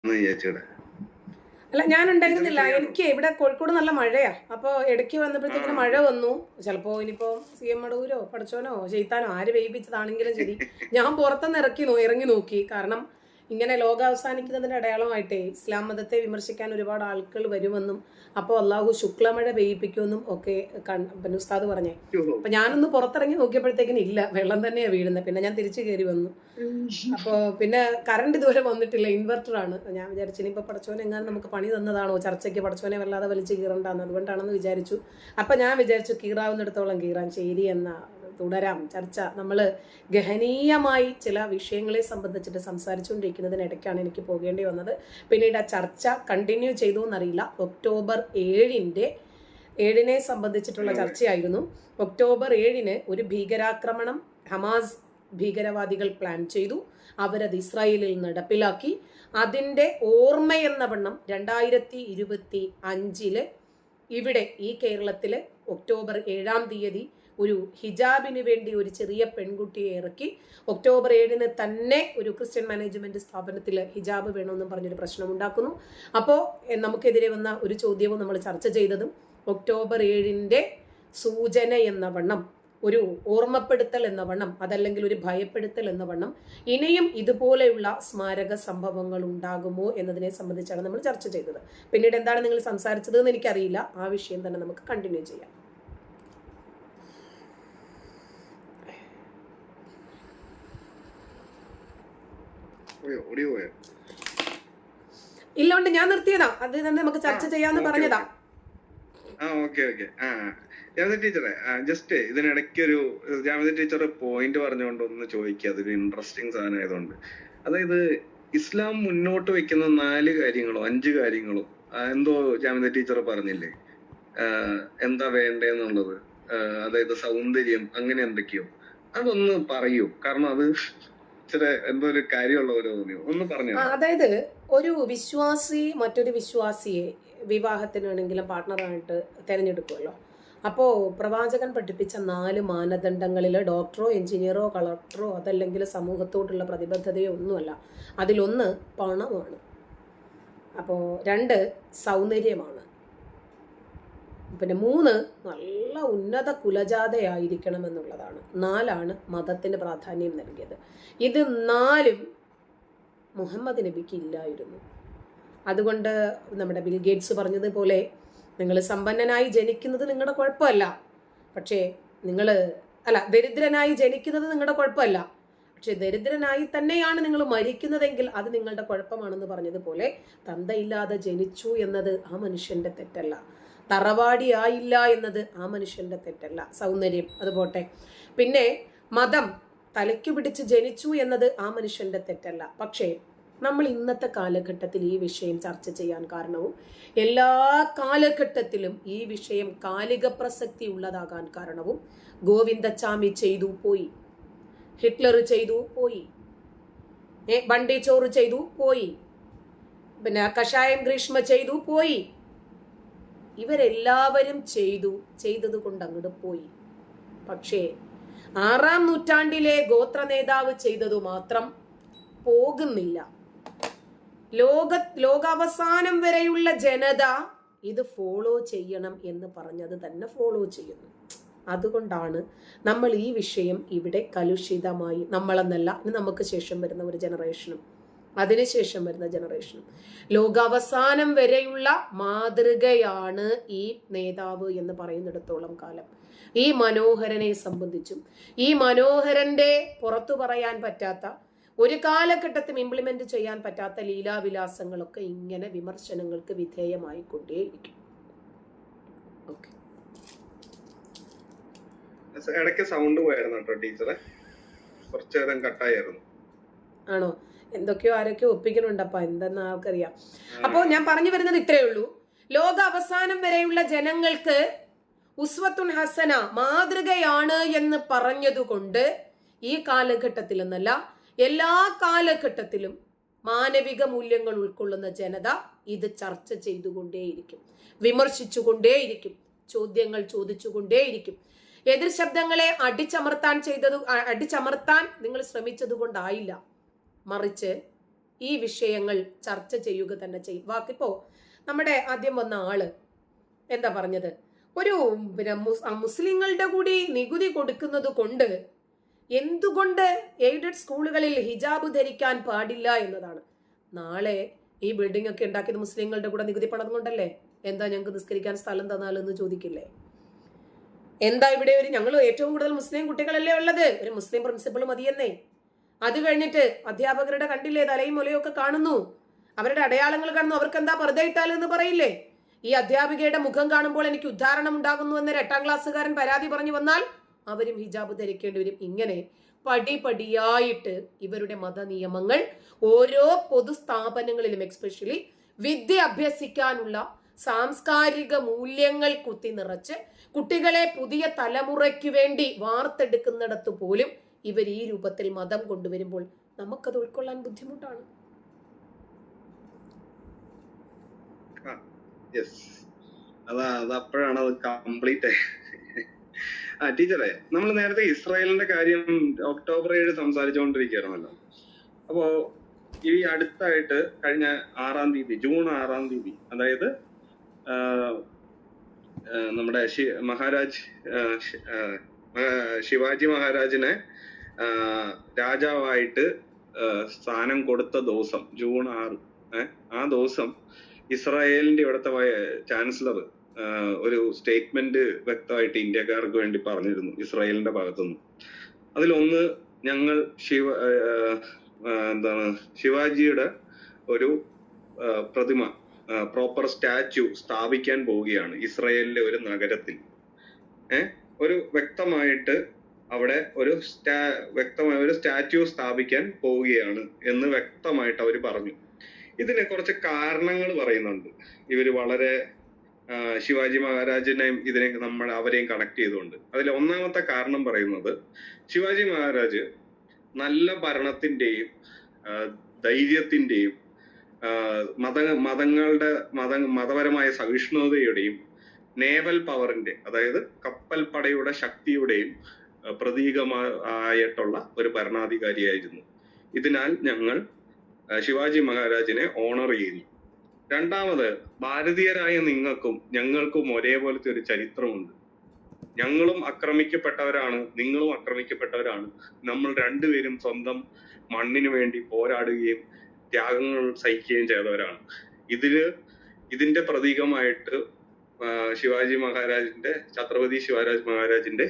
വിചാരിച്ചൂടെ? അല്ല, ഞാൻ ഉണ്ടായിരുന്നില്ല. എനിക്ക് ഇവിടെ കോഴിക്കോട് നല്ല മഴയാ. അപ്പോൾ ഇടയ്ക്ക് വന്നപ്പോഴത്തേക്കിന് മഴ വന്നു. ചിലപ്പോൾ ഇനിയിപ്പോൾ CM മടവൂരോ പഠിച്ചോനോ ചെയ്ത്താനോ ആര് വേയിപ്പിച്ചതാണെങ്കിലും ശരി, ഞാൻ പുറത്തുനിന്ന് ഇറങ്ങി നോക്കി. കാരണം ഇങ്ങനെ ലോകം അവസാനിക്കുന്നതിന്റെ അടയാളമായിട്ടേ ഇസ്ലാം മതത്തെ വിമർശിക്കാൻ ഒരുപാട് ആൾക്കാർ വരുമെന്നും അപ്പോൾ അള്ളാഹു ശുക്ലമഴ പെയ്യിപ്പിക്കുമെന്നും ഒക്കെ പിന്നെ ഉസ്താദ് പറഞ്ഞേ. അപ്പൊ ഞാനൊന്ന് പുറത്തിറങ്ങി നോക്കിയപ്പോഴത്തേക്കിനും ഇല്ല, വെള്ളം തന്നെയാ വീഴുന്നത്. പിന്നെ ഞാൻ തിരിച്ചു കയറി വന്നു. അപ്പോൾ പിന്നെ കറണ്ട് ഇതുവരെ വന്നിട്ടില്ല, ഇൻവെർട്ടറാണ്. ഞാൻ വിചാരിച്ചു ഇനിയിപ്പോൾ പടച്ചോനെ എങ്ങാനും നമുക്ക് പണി തന്നതാണോ ചർച്ചയ്ക്ക്, പടച്ചോനെ വല്ലാതെ വലിച്ച് കീറണ്ടാന്ന്, അതുകൊണ്ടാണെന്ന് വിചാരിച്ചു. അപ്പൊ ഞാൻ വിചാരിച്ചു കീറാവുന്നിടത്തോളം കീറാൻ, ശരി എന്നാ തുടരാം ചർച്ച. നമ്മൾ ഗഹനീയമായി ചില വിഷയങ്ങളെ സംബന്ധിച്ചിട്ട് സംസാരിച്ചുകൊണ്ടിരിക്കുന്നതിനിടയ്ക്കാണ് എനിക്ക് പോകേണ്ടി വന്നത്. പിന്നീട് ആ ചർച്ച കണ്ടിന്യൂ ചെയ്തു എന്നറിയില്ല. ഒക്ടോബർ 7-നെ സംബന്ധിച്ചിട്ടുള്ള ചർച്ചയായിരുന്നു. ഒക്ടോബർ 7 ഒരു ഭീകരാക്രമണം ഹമാസ് ഭീകരവാദികൾ പ്ലാൻ ചെയ്തു. അവരത് ഇസ്രായേലിൽ നടപ്പിലാക്കി. അതിൻ്റെ ഓർമ്മയെന്ന വണ്ണം 2025 ഇവിടെ ഈ കേരളത്തിൽ ഒക്ടോബർ 7 ഒരു ഹിജാബിന് വേണ്ടി ഒരു ചെറിയ പെൺകുട്ടിയെ ഇറക്കി. ഒക്ടോബർ 7 തന്നെ ഒരു ക്രിസ്ത്യൻ മാനേജ്മെന്റ് സ്ഥാപനത്തിൽ ഹിജാബ് വേണമെന്നും പറഞ്ഞൊരു പ്രശ്നം ഉണ്ടാക്കുന്നു. അപ്പോൾ നമുക്കെതിരെ വന്ന ഒരു ചോദ്യവും നമ്മൾ ചർച്ച ചെയ്തതും ഒക്ടോബർ 7 സൂചന എന്ന വണ്ണം, ഒരു ഓർമ്മപ്പെടുത്തൽ എന്ന വണ്ണം, അതല്ലെങ്കിൽ ഒരു ഭയപ്പെടുത്തൽ എന്ന വണ്ണം ഇനിയും ഇതുപോലെയുള്ള സ്മാരക സംഭവങ്ങൾ ഉണ്ടാകുമോ എന്നതിനെ സംബന്ധിച്ചാണ് നമ്മൾ ചർച്ച ചെയ്തത്. പിന്നീട് എന്താണ് നിങ്ങൾ സംസാരിച്ചത് എന്ന് എനിക്കറിയില്ല. ആ വിഷയം തന്നെ നമുക്ക് കണ്ടിന്യൂ ചെയ്യാം. ഇല്ലോണ്ട് ഞാൻ നിർത്തിയതാ, അത് തന്നെ നമുക്ക് ചർച്ച ചെയ്യാന്ന് പറഞ്ഞതാ. ജാമിദ ടീച്ചറെ, ജസ്റ്റ് ഇതിനിടയ്ക്ക് ഒരു ജാമിദ ടീച്ചർ പോയിന്റ് പറഞ്ഞുകൊണ്ട് ഒന്ന് ചോദിക്കുക. അതൊരു ഇൻട്രസ്റ്റിംഗ് സാധനം ആയതുകൊണ്ട്. അതായത് ഇസ്ലാം മുന്നോട്ട് വെക്കുന്ന 4 കാര്യങ്ങളോ 5 കാര്യങ്ങളോ എന്തോ ജാമിദ ടീച്ചർ പറഞ്ഞില്ലേ, എന്താ വേണ്ടേന്നുള്ളത്. അതായത് സൗന്ദര്യം, അങ്ങനെ എന്തൊക്കെയോ. അതൊന്ന് പറയൂ, കാരണം അത് എന്തോ ഒരു കാര്യമുള്ള പോലെ തോന്നിയോ, ഒന്ന് പറഞ്ഞു. അതായത് ഒരു വിശ്വാസി മറ്റൊരു വിശ്വാസിയെ വിവാഹത്തിനാണെങ്കിലും പാർട്ട്ണറായിട്ട് തിരഞ്ഞെടുക്കുമല്ലോ. അപ്പോൾ പ്രവാചകൻ പഠിപ്പിച്ച 4 മാനദണ്ഡങ്ങളിൽ ഡോക്ടറോ എഞ്ചിനീയറോ കളക്ടറോ അതല്ലെങ്കിൽ സമൂഹത്തോടുള്ള പ്രതിബദ്ധതയോ ഒന്നുമല്ല. അതിലൊന്ന് പണമാണ്. അപ്പോൾ 2 സൗന്ദര്യമാണ്. പിന്നെ 3 നല്ല ഉന്നത കുലജാതയായിരിക്കണം എന്നുള്ളതാണ്. 4 മതത്തിന് പ്രാധാന്യം നൽകിയത്. ഇത് 4 മുഹമ്മദ് നബിക്ക് ഇല്ലായിരുന്നു. അതുകൊണ്ട് നമ്മുടെ ബിൽ ഗേറ്റ്സ് പറഞ്ഞതുപോലെ നിങ്ങൾ സമ്പന്നനായി ജനിക്കുന്നത് നിങ്ങളുടെ കുഴപ്പമല്ല, പക്ഷേ ദരിദ്രനായി ജനിക്കുന്നത് നിങ്ങളുടെ കുഴപ്പമല്ല, പക്ഷെ ദരിദ്രനായി തന്നെയാണ് നിങ്ങൾ മരിക്കുന്നതെങ്കിൽ അത് നിങ്ങളുടെ കുഴപ്പമാണെന്ന് പറഞ്ഞതുപോലെ തന്തയില്ലാതെ ജനിച്ചു എന്നത് ആ മനുഷ്യന്റെ തെറ്റല്ല, തറവാടിയായില്ല എന്നത് ആ മനുഷ്യന്റെ തെറ്റല്ല. സൗന്ദര്യം അതുപോട്ടെ. പിന്നെ മതം തലയ്ക്ക് പിടിച്ച് ജനിച്ചു എന്നത് ആ മനുഷ്യന്റെ തെറ്റല്ല. പക്ഷേ നമ്മൾ ഇന്നത്തെ കാലഘട്ടത്തിൽ ഈ വിഷയം ചർച്ച ചെയ്യാൻ കാരണവും എല്ലാ കാലഘട്ടത്തിലും ഈ വിഷയം കാലിക പ്രസക്തി ഉള്ളതാകാൻ കാരണവും ഗോവിന്ദച്ചാമി ചെയ്തു പോയി, ഹിറ്റ്ലർ ചെയ്തു പോയി, ബണ്ടി ചോറ് ചെയ്തു പോയി, പിന്നെ കഷായം ഗ്രീഷ്മ ചെയ്തു പോയി. ഇവരെല്ലാവരും ചെയ്തത് കൊണ്ട് അങ്ങോട്ട് പോയി. പക്ഷേ 6-ാം നൂറ്റാണ്ടിലെ ഗോത്ര നേതാവ് ചെയ്തതു മാത്രം പോകുന്നില്ല. ലോകാവസാനം വരെയുള്ള ജനത ഇത് ഫോളോ ചെയ്യണം എന്ന് പറഞ്ഞത് തന്നെ ഫോളോ ചെയ്യുന്നു. അതുകൊണ്ടാണ് നമ്മൾ ഈ വിഷയം ഇവിടെ കലുഷിതമായി, നമ്മളെന്നല്ല ഇനി നമുക്ക് ശേഷം വരുന്ന ഒരു ജനറേഷനും അതിനുശേഷം വരുന്ന ജനറേഷനും ലോകാവസാനം വരെയുള്ള മാതൃകയാണ് ഈ നേതാവ് എന്ന് പറയുന്നിടത്തോളം കാലം ഈ മനോഹരനെ സംബന്ധിച്ചും ഈ മനോഹരന്റെ പുറത്തു പറയാൻ പറ്റാത്ത, ഒരു കാലഘട്ടത്തിൽ ഇംപ്ലിമെന്റ് ചെയ്യാൻ പറ്റാത്ത ലീലാവിലാസങ്ങളൊക്കെ ഇങ്ങനെ വിമർശനങ്ങൾക്ക് വിധേയമായിക്കൊണ്ടേയിരിക്കും. ഓക്കെ, ഇടയ്ക്ക് സൗണ്ട് പോയായിരുന്നു കേട്ടോ ടീച്ചറെ, കുറച്ചു നേരം കട്ടായിരുന്നു. ആണോ? എന്തൊക്കെയോ ആരൊക്കെയോ ഒപ്പിക്കലുണ്ടപ്പ, എന്തെന്ന് ആൾക്കറിയാം. അപ്പോൾ ഞാൻ പറഞ്ഞു വരുന്നത് ഇത്രയേ ഉള്ളൂ. ലോക അവസാനം വരെയുള്ള ജനങ്ങൾക്ക് ഉസ്വത്തുൻ ഹസന മാതൃകയാണ് എന്ന് പറഞ്ഞതുകൊണ്ട് ഈ കാലഘട്ടത്തിൽ എന്നല്ല എല്ലാ കാലഘട്ടത്തിലും മാനവിക മൂല്യങ്ങൾ ഉൾക്കൊള്ളുന്ന ജനത ഇത് ചർച്ച ചെയ്തുകൊണ്ടേയിരിക്കും, വിമർശിച്ചുകൊണ്ടേയിരിക്കും, ചോദ്യങ്ങൾ ചോദിച്ചുകൊണ്ടേയിരിക്കും. എതിർ ശബ്ദങ്ങളെ അടിച്ചമർത്താൻ നിങ്ങൾ ശ്രമിച്ചത് കൊണ്ടായില്ല, മറിച്ച് ഈ വിഷയങ്ങൾ ചർച്ച ചെയ്യുക തന്നെ ചെയ്യും. ബാക്കിപ്പോ നമ്മുടെ ആദ്യം വന്ന ആള് എന്താ പറഞ്ഞത്, ഒരു പിന്നെ മുസ്ലിങ്ങളുടെ കൂടി നികുതി കൊടുക്കുന്നത് കൊണ്ട് എന്തുകൊണ്ട് എയ്ഡഡ് സ്കൂളുകളിൽ ഹിജാബ് ധരിക്കാൻ പാടില്ല എന്നതാണ്. നാളെ ഈ ബിൽഡിംഗ് ഒക്കെ ഉണ്ടാക്കിയത് മുസ്ലിങ്ങളുടെ കൂടെ നികുതി പണം കൊണ്ടല്ലേ? എന്താ ഞങ്ങൾക്ക് നിസ്കരിക്കാൻ സ്ഥലം തന്നാലെന്ന് ചോദിക്കില്ലേ? എന്താ ഇവിടെ ഞങ്ങൾ ഏറ്റവും കൂടുതൽ മുസ്ലിം കുട്ടികളല്ലേ ഉള്ളത്, ഒരു മുസ്ലിം പ്രിൻസിപ്പൾ മതിയെന്നേ. അത് കഴിഞ്ഞിട്ട് അധ്യാപകരുടെ കണ്ടില്ലേ തലയും മുലയും ഒക്കെ കാണുന്നു, അവരുടെ അടയാളങ്ങൾ കാണുന്നു, അവർക്ക് എന്താ പർദ്ദ ഇട്ടാലെന്ന് പറയില്ലേ? ഈ അധ്യാപികയുടെ മുഖം കാണുമ്പോൾ എനിക്ക് ഉദ്ധാരണം ഉണ്ടാകുന്നു എന്നൊരു 8ാം ക്ലാസ്സുകാരൻ പരാതി പറഞ്ഞു വന്നാൽ അവരും ഹിജാബ് ധരിക്കേണ്ടി വരും. ഇങ്ങനെ പടിപടിയായിട്ട് ഇവരുടെ മതനിയമങ്ങൾ ഓരോ പൊതുസ്ഥാപനങ്ങളിലും എക്സ്പെഷ്യലി വിദ്യ അഭ്യസിക്കാനുള്ള സാംസ്കാരിക മൂല്യങ്ങൾ കുത്തി നിറച്ച് കുട്ടികളെ പുതിയ തലമുറയ്ക്ക് വേണ്ടി വാർത്തെടുക്കുന്നിടത്ത് പോലും ഇവർ ഈ രൂപത്തിൽ മതം കൊണ്ടുവരുമ്പോൾ നമുക്കത് ഉൾക്കൊള്ളാൻ ബുദ്ധിമുട്ടാണ്. അപ്പോഴാണ് അത് കംപ്ലീറ്റ്. ടീച്ചറെ, നമ്മൾ നേരത്തെ ഇസ്രായേലിന്റെ കാര്യം ഒക്ടോബർ 7 സംസാരിച്ചുകൊണ്ടിരിക്കുകയായിരുന്നല്ലോ. അപ്പോ ഈ അടുത്തായിട്ട് കഴിഞ്ഞ ജൂൺ 6 തീയതി, അതായത് നമ്മുടെ ശിവാജി മഹാരാജിനെ രാജാവായിട്ട് സ്ഥാനം കൊടുത്ത ദിവസം ജൂൺ 6, ആ ദിവസം ഇസ്രായേലിന്റെ ഇവിടുത്തെ ചാൻസലർ ഒരു സ്റ്റേറ്റ്മെന്റ് വ്യക്തമായിട്ട് ഇന്ത്യക്കാർക്ക് വേണ്ടി പറഞ്ഞിരുന്നു ഇസ്രായേലിന്റെ ഭാഗത്തുനിന്ന്. അതിലൊന്ന്, ഞങ്ങൾ ശിവാജിയുടെ ഒരു പ്രതിമ, പ്രോപ്പർ സ്റ്റാച്യു സ്ഥാപിക്കാൻ പോവുകയാണ് ഇസ്രായേലിലെ ഒരു നഗരത്തിൽ. ഒരു വ്യക്തമായിട്ട് അവിടെ ഒരു വ്യക്തമായ ഒരു സ്റ്റാച്യു സ്ഥാപിക്കാൻ പോവുകയാണ് എന്ന് വ്യക്തമായിട്ട് അവർ പറഞ്ഞു. ഇതിന് കുറച്ച് കാരണങ്ങൾ പറയുന്നുണ്ട് ഇവര്, വളരെ ശിവാജി മഹാരാജിനെയും അവരെയും കണക്ട് ചെയ്തുകൊണ്ട്. അതിൽ ഒന്നാമത്തെ കാരണം പറയുന്നത്, ശിവാജി മഹാരാജ് നല്ല ഭരണത്തിന്റെയും ധൈര്യത്തിന്റെയും മതപരമായ സഹിഷ്ണുതയുടെയും നേവൽ പവറിന്റെ, അതായത് കപ്പൽ പടയുടെ ശക്തിയുടെയും പ്രതീകമായിട്ടുള്ള ഒരു ഭരണാധികാരിയായിരുന്നു. ഇതിനാൽ ഞങ്ങൾ ശിവാജി മഹാരാജിനെ ഓണർ ചെയ്യുന്നു. രണ്ടാമത്, ഭാരതീയരായ നിങ്ങൾക്കും ഞങ്ങൾക്കും ഒരേപോലത്തെ ഒരു ചരിത്രമുണ്ട്. ഞങ്ങളും ആക്രമിക്കപ്പെട്ടവരാണ്, നിങ്ങളും ആക്രമിക്കപ്പെട്ടവരാണ്. നമ്മൾ രണ്ടുപേരും സ്വന്തം മണ്ണിനു വേണ്ടി പോരാടുകയും ത്യാഗങ്ങൾ സഹിക്കുകയും ചെയ്തവരാണ്. ഇതിന്റെ പ്രതീകമായിട്ട് ഛത്രപതി ശിവരാജ് മഹാരാജിന്റെ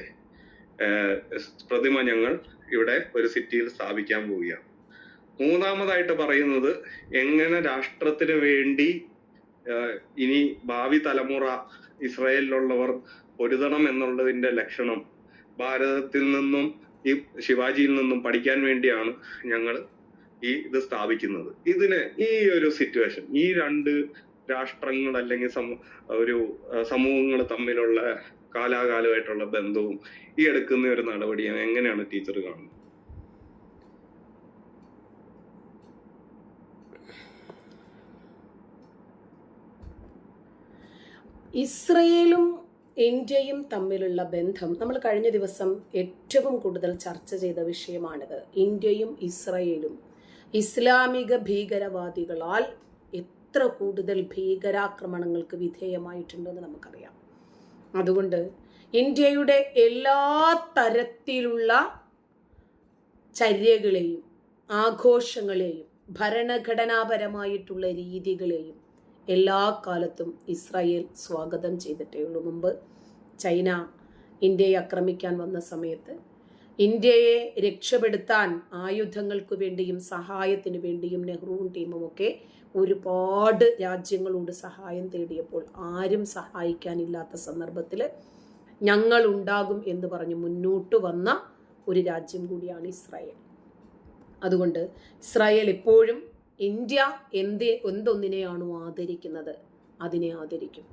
പ്രതിമ ഞങ്ങൾ ഇവിടെ ഒരു സിറ്റിയിൽ സ്ഥാപിക്കാൻ പോവുകയാണ്. മൂന്നാമതായിട്ട് പറയുന്നത്, എങ്ങനെ രാഷ്ട്രത്തിന് വേണ്ടി ഇനി ഭാവി തലമുറ ഇസ്രായേലിലുള്ളവർ പൊരുതണം എന്നുള്ളതിന്റെ ലക്ഷണം ഭാരതത്തിൽ നിന്നും ഈ ശിവാജിയിൽ നിന്നും പഠിക്കാൻ വേണ്ടിയാണ് ഞങ്ങൾ ഇത് സ്ഥാപിക്കുന്നത്. ഈ ഒരു സിറ്റുവേഷൻ, ഈ രണ്ട് രാഷ്ട്രങ്ങൾ അല്ലെങ്കിൽ ഒരു സമൂഹങ്ങൾ തമ്മിലുള്ള കാലാകാലമായിട്ടുള്ള ബന്ധവും ഈ എടുക്കുന്ന ഒരു നടപടിയാണ് എങ്ങനെയാണ് ടീച്ചർ കാണുന്നത്? ഇസ്രയേലും ഇന്ത്യയും തമ്മിലുള്ള ബന്ധം നമ്മൾ കഴിഞ്ഞ ദിവസം ഏറ്റവും കൂടുതൽ ചർച്ച ചെയ്ത വിഷയമാണിത്. ഇന്ത്യയും ഇസ്രയേലും ഇസ്ലാമിക ഭീകരവാദികളാൽ എത്ര കൂടുതൽ ഭീകരാക്രമണങ്ങൾക്ക് വിധേയമായിട്ടുണ്ടെന്ന് നമുക്കറിയാം. അതുകൊണ്ട് ഇന്ത്യയുടെ എല്ലാ തരത്തിലുള്ള ചര്യകളെയും ആഘോഷങ്ങളെയും ഭരണഘടനാപരമായിട്ടുള്ള രീതികളെയും എല്ലാ കാലത്തും ഇസ്രായേൽ സ്വാഗതം ചെയ്തിട്ടേ ഉള്ളൂ. മുമ്പ് ചൈന ഇന്ത്യയെ ആക്രമിക്കാൻ വന്ന സമയത്ത് ഇന്ത്യയെ രക്ഷപ്പെടുത്താൻ ആയുധങ്ങൾക്ക് വേണ്ടിയും സഹായത്തിന് വേണ്ടിയും നെഹ്റുവും ടീമും ഒക്കെ ഒരുപാട് രാജ്യങ്ങളോട് സഹായം തേടിയപ്പോൾ ആരും സഹായിക്കാനില്ലാത്ത സന്ദർഭത്തിൽ ഞങ്ങൾ ഉണ്ടാകും എന്ന് പറഞ്ഞ് മുന്നോട്ട് വന്ന ഒരു രാജ്യം കൂടിയാണ് ഇസ്രായേൽ. അതുകൊണ്ട് ഇസ്രായേൽ എപ്പോഴും ഇന്ത്യ എന്തൊന്നിനെയാണോ ആദരിക്കുന്നത് അതിനെ ആദരിക്കും,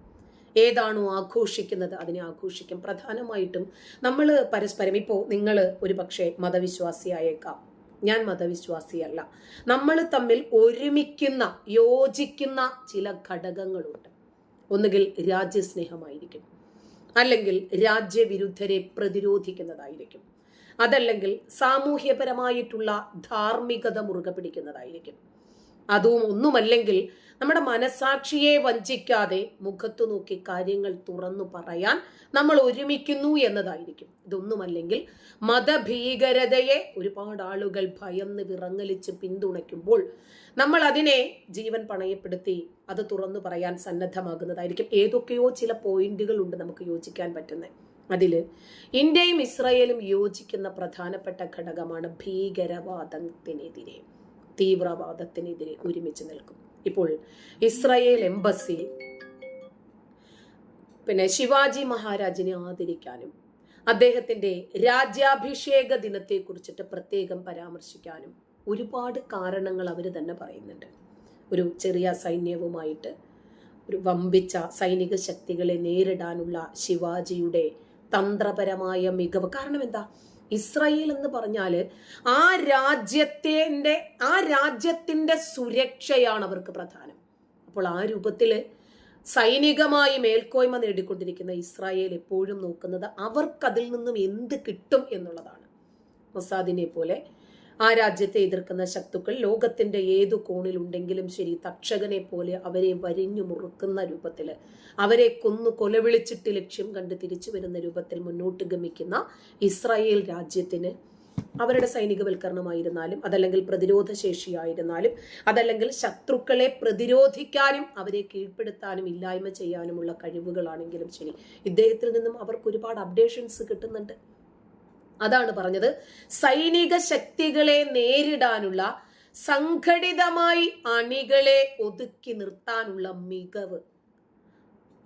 ഏതാണോ ആഘോഷിക്കുന്നത് അതിനെ ആഘോഷിക്കും. പ്രധാനമായിട്ടും നമ്മൾ പരസ്പരം, ഇപ്പോൾ നിങ്ങൾ ഒരു പക്ഷേ മതവിശ്വാസിയായേക്കാം, ഞാൻ മതവിശ്വാസിയല്ല, നമ്മൾ തമ്മിൽ ഒരുമിക്കുന്ന യോജിക്കുന്ന ചില ഘടകങ്ങളുണ്ട്. ഒന്നുകിൽ രാജ്യസ്നേഹമായിരിക്കും, അല്ലെങ്കിൽ രാജ്യവിരുദ്ധരെ പ്രതിരോധിക്കുന്നതായിരിക്കും, അതല്ലെങ്കിൽ സാമൂഹ്യപരമായിട്ടുള്ള ധാർമ്മികത മുറുകെ പിടിക്കുന്നതായിരിക്കും. അതും ഒന്നുമല്ലെങ്കിൽ നമ്മുടെ മനസാക്ഷിയെ വഞ്ചിക്കാതെ മുഖത്തു നോക്കി കാര്യങ്ങൾ തുറന്നു പറയാൻ നമ്മൾ ഒരുമിക്കുന്നു എന്നതായിരിക്കും. ഇതൊന്നുമല്ലെങ്കിൽ മതഭീകരതയെ ഒരുപാട് ആളുകൾ ഭയന്ന് വിറങ്ങലിച്ച് പിന്തുണയ്ക്കുമ്പോൾ നമ്മൾ അതിനെ ജീവൻ പണയപ്പെടുത്തി അത് തുറന്നു പറയാൻ സന്നദ്ധമാകുന്നതായിരിക്കും. ഏതൊക്കെയോ ചില പോയിന്റുകൾ ഉണ്ട് നമുക്ക് യോജിക്കാൻ പറ്റുന്നത്. അതിൽ ഇന്ത്യയും ഇസ്രായേലും യോജിക്കുന്ന പ്രധാനപ്പെട്ട ഘടകമാണ് ഭീകരവാദത്തിനെതിരെ, തീവ്രവാദത്തിനെതിരെ ഒരുമിച്ച് നിൽക്കും. ഇപ്പോൾ ഇസ്രായേൽ എംബസി ശിവാജി മഹാരാജിനെ ആദരിക്കാനും അദ്ദേഹത്തിന്റെ രാജ്യാഭിഷേക ദിനത്തെ കുറിച്ചിട്ട് പ്രത്യേകം പരാമർശിക്കാനും ഒരുപാട് കാരണങ്ങൾ അവർ തന്നെ പറയുന്നുണ്ട്. ഒരു ചെറിയ സൈന്യവുമായിട്ട് ഒരു വമ്പിച്ച സൈനിക ശക്തികളെ നേരിടാനുള്ള ശിവാജിയുടെ തന്ത്രപരമായ മികവ്. കാരണം എന്താ, ഇസ്രായേൽ എന്ന് പറഞ്ഞാല് ആ രാജ്യത്തിന്റെ സുരക്ഷയാണ് അവർക്ക് പ്രധാനം. അപ്പോൾ ആ രൂപത്തില് സൈനികമായി മേൽക്കോയ്മ നേടിക്കൊണ്ടിരിക്കുന്ന ഇസ്രായേൽ എപ്പോഴും നോക്കുന്നത് അവർക്കതിൽ നിന്നും എന്ത് കിട്ടും എന്നുള്ളതാണ്. മൊസാദിനെ പോലെ ആ രാജ്യത്തെ എതിർക്കുന്ന ശത്രുക്കൾ ലോകത്തിന്റെ ഏതു കോണിലുണ്ടെങ്കിലും ശരി, തക്ഷകനെ പോലെ അവരെ വരിഞ്ഞു മുറുക്കുന്ന രൂപത്തിൽ, അവരെ കൊലവിളിച്ചിട്ട് ലക്ഷ്യം കണ്ട് തിരിച്ചു വരുന്ന രൂപത്തിൽ മുന്നോട്ട് ഗമിക്കുന്ന ഇസ്രായേൽ രാജ്യത്തിന് അവരുടെ സൈനികവൽക്കരണമായിരുന്നാലും അതല്ലെങ്കിൽ പ്രതിരോധ ശേഷിയായിരുന്നാലും അതല്ലെങ്കിൽ ശത്രുക്കളെ പ്രതിരോധിക്കാനും അവരെ കീഴ്പ്പെടുത്താനും ഇല്ലായ്മ ചെയ്യാനുമുള്ള കഴിവുകളാണെങ്കിലും ശരി, ഇദ്ദേഹത്തിൽ നിന്നും അവർക്ക് ഒരുപാട് അപ്ഡേഷൻസ് കിട്ടുന്നുണ്ട്. അതാണ് പറഞ്ഞത്, സൈനിക ശക്തികളെ നേരിടാനുള്ള സംഘടിതമായി അണികളെ ഒതുക്കി നിർത്താനുള്ള മികവ്,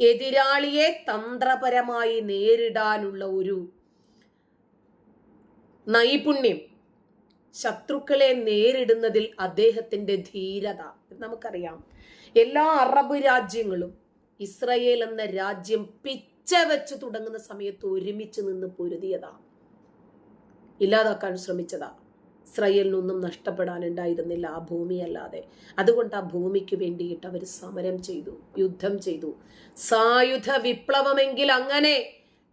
എതിരാളിയെ തന്ത്രപരമായി നേരിടാനുള്ള ഒരു നൈപുണ്യം, ശത്രുക്കളെ നേരിടുന്നതിൽ അദ്ദേഹത്തിന്റെ ധീരത. നമുക്കറിയാം, എല്ലാ അറബ് രാജ്യങ്ങളും ഇസ്രായേൽ എന്ന രാജ്യം പിച്ച വെച്ച് തുടങ്ങുന്ന സമയത്ത് ഒരുമിച്ച് നിന്ന് പൊരുതിയതാ, ഇല്ലാതാക്കാൻ ശ്രമിച്ചതാ. ഇസ്രായേലിനൊന്നും നഷ്ടപ്പെടാനുണ്ടായിരുന്നില്ല ആ ഭൂമിയല്ലാതെ. അതുകൊണ്ട് ആ ഭൂമിക്ക് വേണ്ടിയിട്ട് അവർ സമരം ചെയ്തു, യുദ്ധം ചെയ്തു. സായുധ വിപ്ലവമെങ്കിൽ അങ്ങനെ